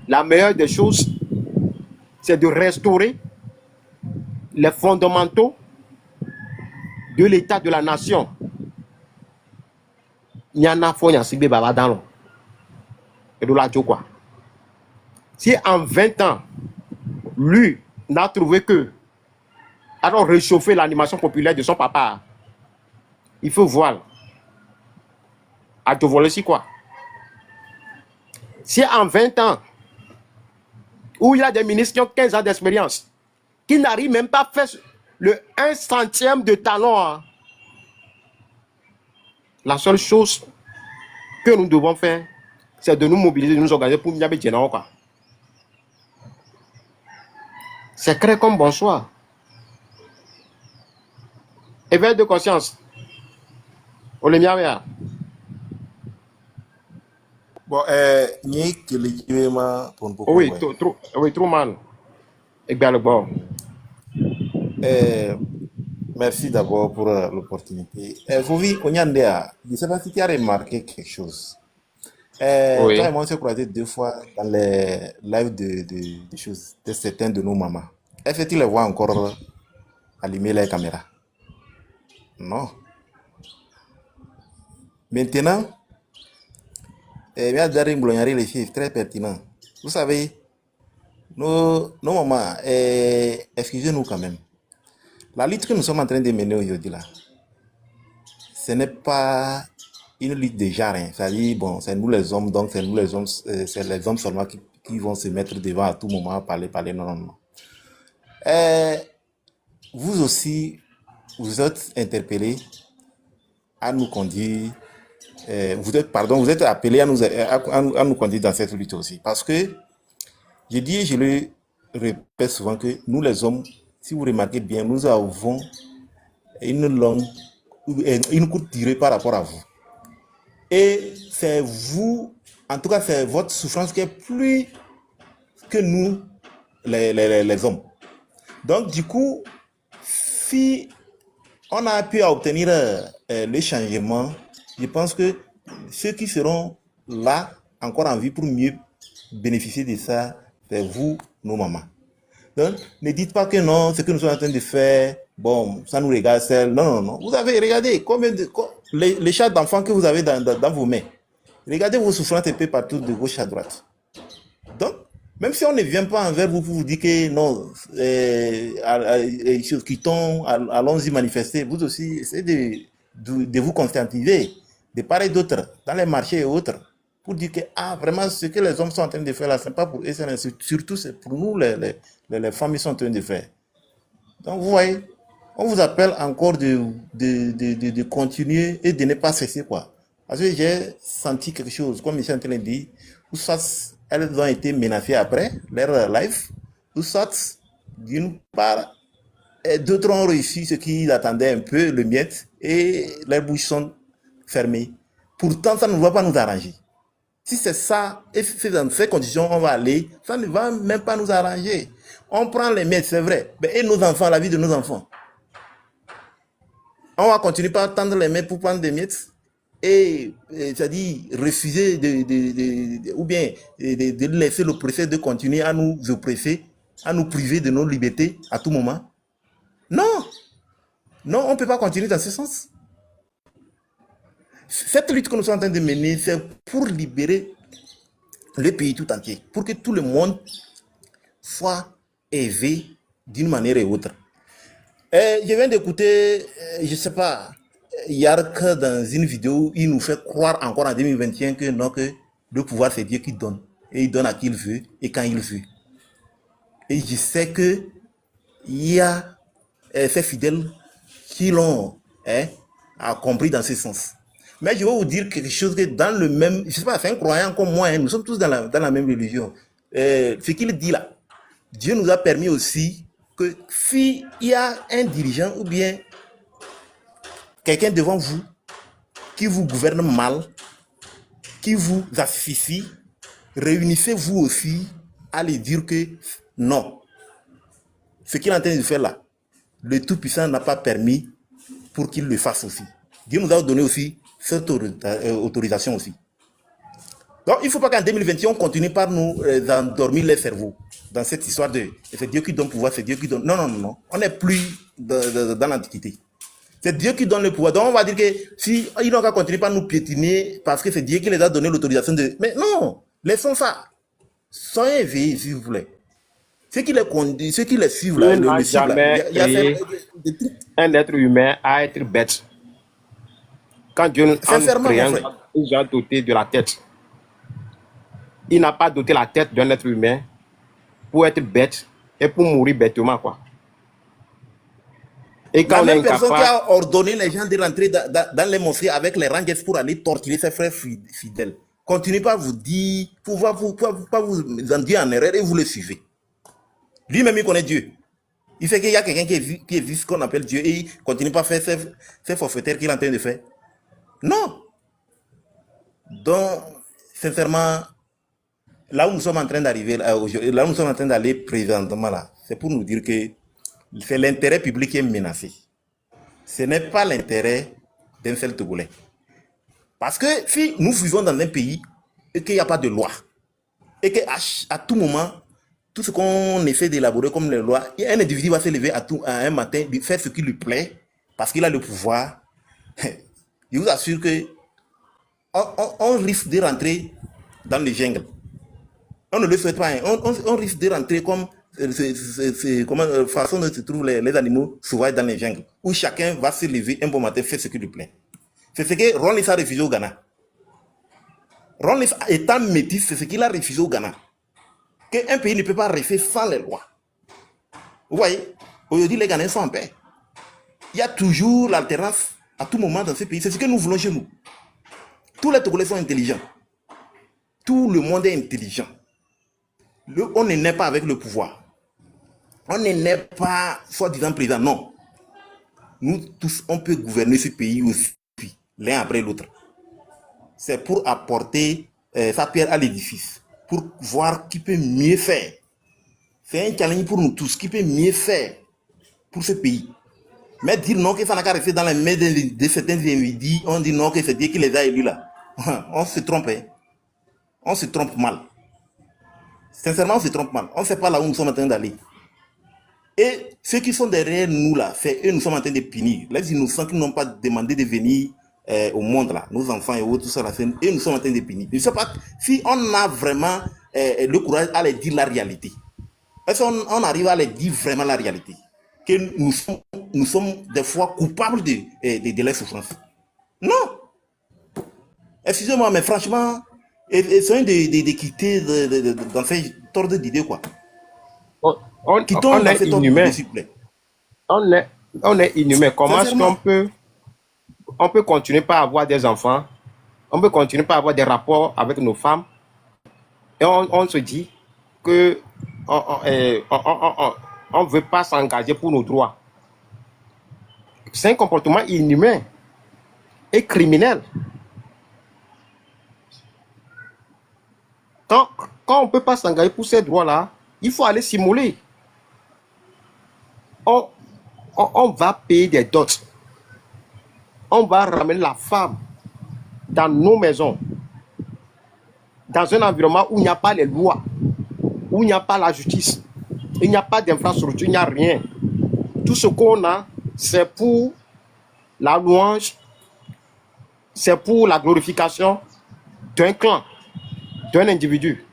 Speaker 1: La meilleure des choses, c'est de restaurer les fondamentaux de l'état de la nation. Il y en a fond, il y a Sibé Baba dans l'eau. Et de la quoi. Si en 20 ans, lui n'a trouvé que, alors réchauffer l'animation populaire de son papa, il faut voir. À te voler si quoi. Si en 20 ans, où il y a des ministres qui ont 15 ans d'expérience, qui n'arrivent même pas à faire le 1 centième de talent, hein, la seule chose que nous devons faire, c'est de nous mobiliser, de nous organiser pour Miabe Djenao, quoi. C'est clair comme bonsoir. Éveil de conscience. Olemiawea.
Speaker 8: Bon, ni que l'équilibre pour un peu.
Speaker 1: Oui, trop mal. Et bien le bon.
Speaker 8: Merci d'abord pour l'opportunité. Fouvi, Onyandea, je ne sais pas si tu as remarqué quelque chose.
Speaker 1: Oui.
Speaker 8: Toi et moi, on s'est croisés 2 fois dans les lives de choses, de certains de nos mamans. Est-ce que tu les vois encore allumer les caméras? Non. Maintenant, il y a des chiffres très pertinents. Vous savez, nos mamans, excusez-nous quand même. La lutte que nous sommes en train de mener aujourd'hui là, ce n'est pas une lutte de genre. Hein. C'est-à-dire, bon, c'est nous les hommes, donc c'est nous les hommes, c'est les hommes seulement qui vont se mettre devant à tout moment, parler, non. Vous aussi, vous êtes interpellés à nous conduire, vous êtes appelés à nous conduire dans cette lutte aussi. Parce que, je dis et je le répète souvent que nous les hommes, si vous remarquez bien, nous avons une courte tirée par rapport à vous. Et c'est vous, en tout cas, c'est votre souffrance qui est plus que nous, les hommes. Donc, du coup, si on a pu obtenir le changement, je pense que ceux qui seront là, encore en vie pour mieux bénéficier de ça, c'est vous, nos mamans. Donc, ne dites pas que non, ce que nous sommes en train de faire, bon, ça nous regarde seul. Non. Vous avez regardé les chats d'enfants que vous avez dans vos mains. Regardez vos souffrances un peu partout de gauche à droite. Donc, même si on ne vient pas envers vous pour vous dire que non, quittons, allons-y manifester, vous aussi, essayez de vous conscientiser, de part et d'autre, dans les marchés et autres, pour dire que, vraiment, ce que les hommes sont en train de faire là, ce n'est pas pour eux, surtout c'est pour nous, les femmes, ils sont en train de faire. Donc, vous voyez, on vous appelle encore de continuer et de ne pas cesser, quoi. Parce que j'ai senti quelque chose, comme Michel te l'a dit, ou soit elles ont été menacées après leur live, ou soit, d'une part, d'autres ont réussi ce qu'ils attendaient un peu, le miette, et leurs bouches sont fermées. Pourtant, ça ne va pas nous arranger. Si c'est ça, et c'est dans ces conditions on va aller, ça ne va même pas nous arranger. On prend les miettes, c'est vrai, mais et nos enfants, la vie de nos enfants. On va continuer par tendre les mains pour prendre des miettes et c'est-à-dire refuser ou bien de laisser l'oppresseur de continuer à nous oppresser, à nous priver de nos libertés à tout moment. Non, on ne peut pas continuer dans ce sens. Cette lutte que nous sommes en train de mener, c'est pour libérer le pays tout entier, pour que tout le monde soit élevé d'une manière ou autre. Je viens d'écouter, je ne sais pas, Yark dans une vidéo, il nous fait croire encore en 2021 que non, que le pouvoir c'est Dieu qui donne. Et il donne à qui il veut et quand il veut. Et je sais que il y a ces fidèles qui l'ont compris dans ce sens. Mais je vais vous dire quelque chose que dans le même... Je sais pas, c'est un croyant comme moi, hein, nous sommes tous dans la même religion. Ce qu'il dit là, Dieu nous a permis aussi que s'il y a un dirigeant ou bien quelqu'un devant vous qui vous gouverne mal, qui vous asphyxie, réunissez-vous aussi à lui dire que non. Ce qu'il est en train de faire là, le Tout-Puissant n'a pas permis pour qu'il le fasse aussi. Dieu nous a donné aussi cette autorisation aussi. Donc il ne faut pas qu'en 2021, on continue par nous endormir les cerveaux dans cette histoire de c'est Dieu qui donne pouvoir, c'est Dieu qui donne... Non, non, non, non. On n'est plus dans l'Antiquité. C'est Dieu qui donne le pouvoir. Donc on va dire que si ils n'ont qu'à continuer par nous piétiner parce que c'est Dieu qui les a donné l'autorisation de... Mais non, laissons ça. Soyez éveillés, s'il vous plaît. Ceux qui les suivent là,
Speaker 1: Dieu n'a
Speaker 8: le suivent là,
Speaker 1: jamais
Speaker 8: il y a
Speaker 1: créé
Speaker 8: des trucs.
Speaker 1: un être humain à être bête. Quand Dieu en
Speaker 8: Sincèrement,
Speaker 1: créant,
Speaker 8: mon frère.
Speaker 1: il a doté de la tête. Il n'a pas doté la tête d'un être humain pour être bête et pour mourir bêtement, quoi. Et
Speaker 8: La
Speaker 1: quand on est
Speaker 8: même personne qui
Speaker 1: incapable,
Speaker 8: a ordonné les gens de rentrer dans les mosquées avec les ranguettes pour aller torturer ses frères fidèles, continue pas à vous dire, pour vous en dire en erreur et vous le suivez. Lui-même, il connaît Dieu. Il fait qu'il y a quelqu'un qui est ce qu'on appelle Dieu et il continue pas à faire ces forfaitaires qu'il est en train de faire. Non. Donc, sincèrement, là où nous sommes en train d'arriver, là où nous sommes en train d'aller présentement là, c'est pour nous dire que c'est l'intérêt public qui est menacé. Ce n'est pas l'intérêt d'un seul Togolais. Parce que si nous vivons dans un pays et qu'il n'y a pas de loi, et qu'à tout moment, tout ce qu'on essaie d'élaborer comme les lois, un individu va se lever à un matin, faire ce qui lui plaît, parce qu'il a le pouvoir, je vous assure que on risque de rentrer dans le jungle. On ne le souhaite pas. Hein. On risque de rentrer comme façon dont se trouvent les animaux sauvages dans les jungles, où chacun va se lever un bon matin, faire ce qui lui plaît. C'est ce que Ron a refusé au Ghana. Ron étant métis, c'est ce qu'il a refusé au Ghana. Qu'un pays ne peut pas rester sans les lois. Vous voyez, aujourd'hui les Ghanais sont en paix. Il y a toujours l'alternance à tout moment dans ce pays. C'est ce que nous voulons chez nous. Tous les Togolais sont intelligents. Tout le monde est intelligent. On ne naît pas avec le pouvoir. On ne naît pas soi-disant président. Non. Nous tous, on peut gouverner ce pays aussi, l'un après l'autre. C'est pour apporter sa pierre à l'édifice, pour voir qui peut mieux faire. C'est un challenge pour nous tous, qui peut mieux faire pour ce pays. Mais dire non, que ça n'a qu'à rester dans les mains de certains individus, on dit non, que c'est Dieu qui les a élus là. On se trompe, hein. On se trompe mal. Sincèrement, on se trompe mal. On ne sait pas là où nous sommes en train d'aller. Et ceux qui sont derrière nous là, c'est eux nous sommes en train de punir. Les innocents qui n'ont pas demandé de venir au monde là, nos enfants et autres, tout ça, et nous sommes en train de punir. Je ne sais pas si on a vraiment le courage à leur dire la réalité. Est-ce qu'on arrive à leur dire vraiment la réalité? Que nous sommes des fois coupables de leur souffrance. Non. Excusez-moi, mais franchement, essayons de quitter dans ces ordre d'idées, quoi.
Speaker 1: on est inhumain. On est inhumain. Comment est-ce qu'on peut continuer par avoir des enfants? On peut continuer par avoir des rapports avec nos femmes. Et on se dit que on ne veut pas s'engager pour nos droits. C'est un comportement inhumain et criminel. Quand on ne peut pas s'engager pour ces droits-là, il faut aller simuler. On va payer des dots. On va ramener la femme dans nos maisons, dans un environnement où il n'y a pas les lois, où il n'y a pas la justice, il n'y a pas d'infrastructure, il n'y a rien. Tout ce qu'on a, c'est pour la louange, c'est pour la glorification d'un clan, d'un individu.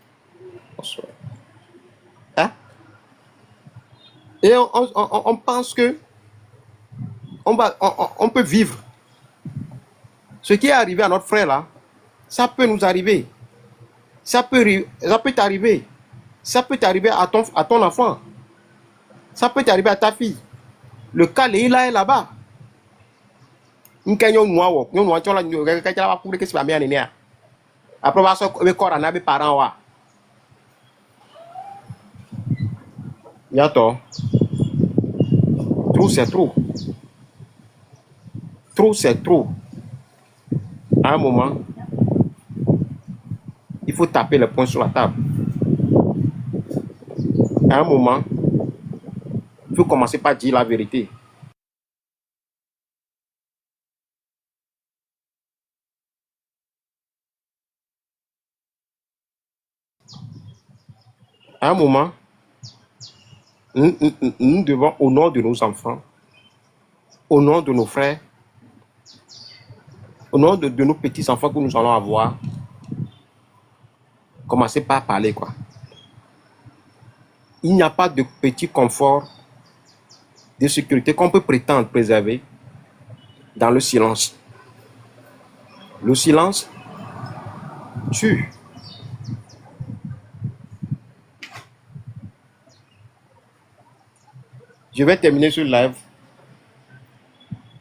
Speaker 1: Hein? Et on pense que on peut vivre. Ce qui est arrivé à notre frère là, ça peut nous arriver. Ça peut t'arriver. Ça peut t'arriver à ton enfant. Ça peut t'arriver à ta fille. Le cas Leïla est là-bas. Après, on va sortir le corps à mes parents. Yato. Trop, c'est trop. Trop, c'est trop. À un moment, il faut taper le poing sur la table. À un moment, il faut commencer par dire la vérité. À un moment, nous devons, au nom de nos enfants, au nom de nos frères, au nom de nos petits-enfants que nous allons avoir, commencer par parler, quoi. Il n'y a pas de petit confort de sécurité qu'on peut prétendre préserver dans le silence. Le silence tue. Je vais terminer ce live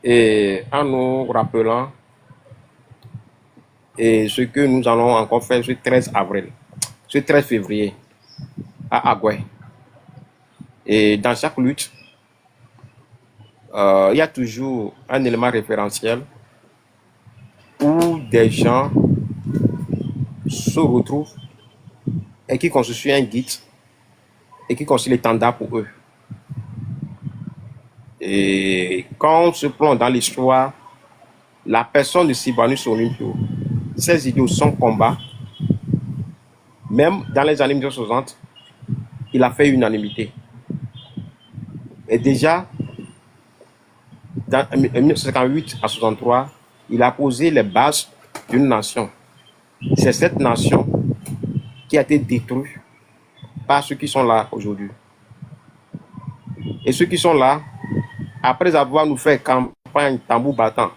Speaker 1: et en nous rappelant ce que nous allons encore faire ce 13 avril, ce 13 février à Agoué. Et dans chaque lutte, il y a toujours un élément référentiel où des gens se retrouvent et qui constituent un guide et qui constituent l'étendard pour eux. Et quand on se plonge dans l'histoire, la personne de Sylvanus Olympio, ses idées son combat, même dans les années 1960, il a fait unanimité. Et déjà, dans 1958 à 63, il a posé les bases d'une nation. C'est cette nation qui a été détruite par ceux qui sont là aujourd'hui. Et ceux qui sont là, après avoir nous fait campagne tambour battant,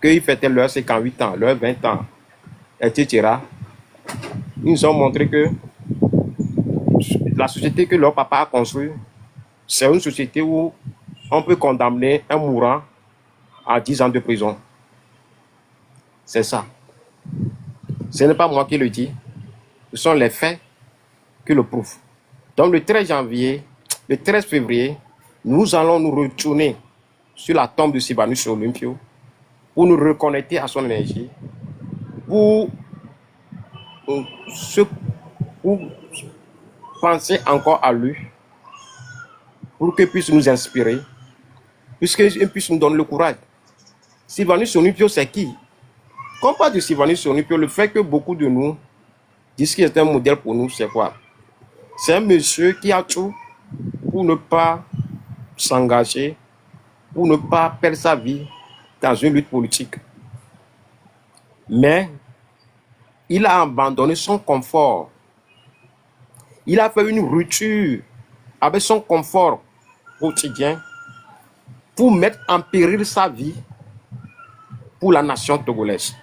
Speaker 1: qu'ils fêtaient leurs 58 ans, leurs 20 ans, etc., ils nous ont montré que la société que leur papa a construite, c'est une société où on peut condamner un mourant à 10 ans de prison. C'est ça. Ce n'est pas moi qui le dis, ce sont les faits qui le prouvent. Donc le 13 février, nous allons nous retourner sur la tombe de Sylvanus Olympio pour nous reconnecter à son énergie, pour penser encore à lui, pour qu'il puisse nous inspirer, puisqu'il puisse nous donner le courage. Sylvanus Olympio, c'est qui? Quand on parle de Sylvanus Olympio, le fait que beaucoup de nous disent qu'il est un modèle pour nous, c'est quoi? C'est un monsieur qui a tout pour ne pas s'engager, pour ne pas perdre sa vie dans une lutte politique. Mais il a abandonné son confort. Il a fait une rupture avec son confort quotidien pour mettre en péril sa vie pour la nation togolaise.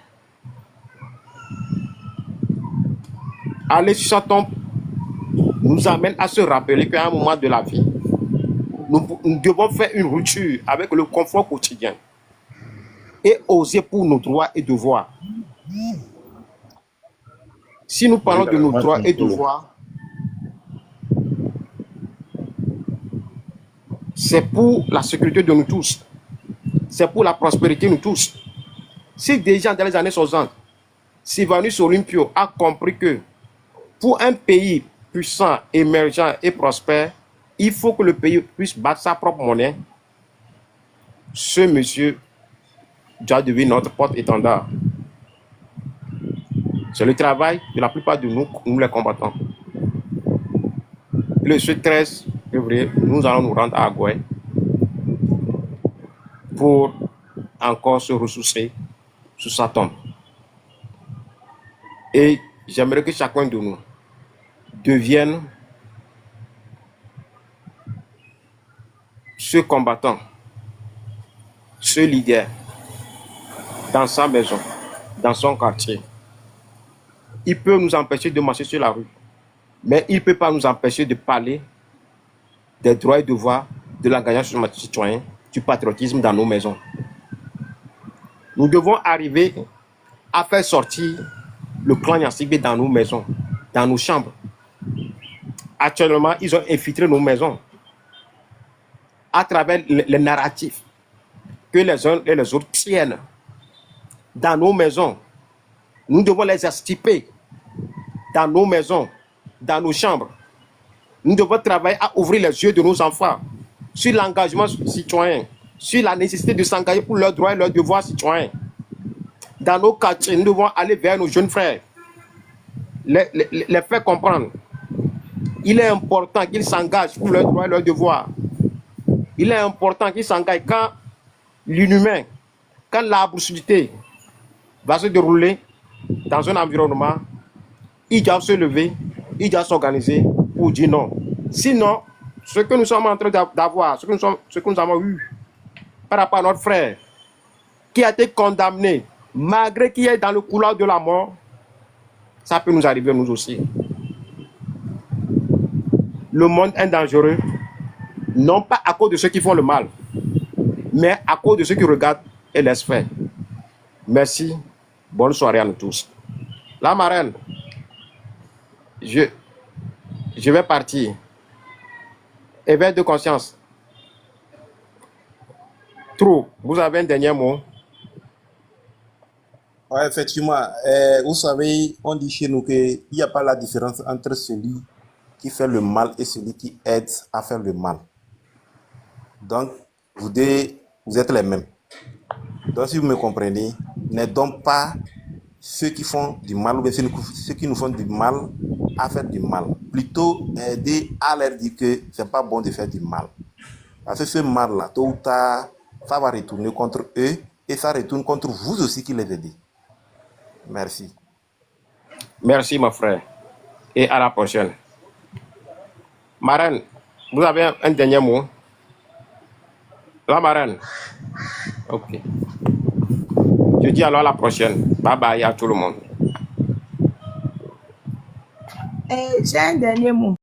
Speaker 1: Aller sur sa tombe nous amène à se rappeler qu'à un moment de la vie, nous devons faire une rupture avec le confort quotidien et oser pour nos droits et devoirs. Si nous parlons de nos droits et devoirs, c'est pour la sécurité de nous tous. C'est pour la prospérité de nous tous. Si déjà dans les années 60, Sylvanus Olympio a compris que pour un pays puissant, émergent et prospère, il faut que le pays puisse battre sa propre monnaie. Ce monsieur doit devenir notre porte-étendard. C'est le travail de la plupart de nous les combattants. Ce 13 février, nous allons nous rendre à Agoué pour encore se ressourcer sur sa tombe. Et j'aimerais que chacun de nous devienne ce combattant, ce leader dans sa maison, dans son quartier. Il peut nous empêcher de marcher sur la rue, mais il ne peut pas nous empêcher de parler des droits et devoirs de l'engagement citoyen, du patriotisme dans nos maisons. Nous devons arriver à faire sortir le clan Nyansingbe dans nos maisons, dans nos chambres. Actuellement, ils ont infiltré nos maisons à travers les narratifs que les uns et les autres tiennent dans nos maisons. Nous devons les extirper dans nos maisons, dans nos chambres. Nous devons travailler à ouvrir les yeux de nos enfants sur l'engagement citoyen, sur la nécessité de s'engager pour leurs droits et leurs devoirs citoyens. Dans nos quartiers, nous devons aller vers nos jeunes frères, les faire comprendre. Il est important qu'ils s'engagent pour leurs droits et leurs devoirs. Il est important qu'ils s'engagent quand l'inhumain, quand l'absurdité va se dérouler dans un environnement, ils doivent se lever, ils doivent s'organiser pour dire non. Sinon, ce que nous sommes en train d'avoir, ce que nous avons eu par rapport à notre frère, qui a été condamné, malgré qu'il est dans le couloir de la mort, ça peut nous arriver nous aussi. Le monde est dangereux, non pas à cause de ceux qui font le mal, mais à cause de ceux qui regardent et laissent faire. Merci, bonne soirée à nous tous. La marraine, je vais partir. Éveil de conscience. Trop, vous avez un dernier mot?
Speaker 8: Ouais, effectivement, vous savez, on dit chez nous qu'il n'y a pas la différence entre celui qui fait le mal et celui qui aide à faire le mal. Donc, vous êtes les mêmes. Donc, si vous me comprenez, n'aidons pas ceux qui font du mal ou bien ceux qui nous font du mal à faire du mal. Plutôt aider à leur dire que c'est pas bon de faire du mal. Parce que ce mal-là, tôt ou tard, ça va retourner contre eux et ça retourne contre vous aussi qui les aidez. Merci.
Speaker 1: Merci, mon frère. Et à la prochaine. Marraine, vous avez un dernier mot? La marraine. Ok. Je dis alors à la prochaine. Bye bye à tout le monde.
Speaker 2: J'ai un dernier mot.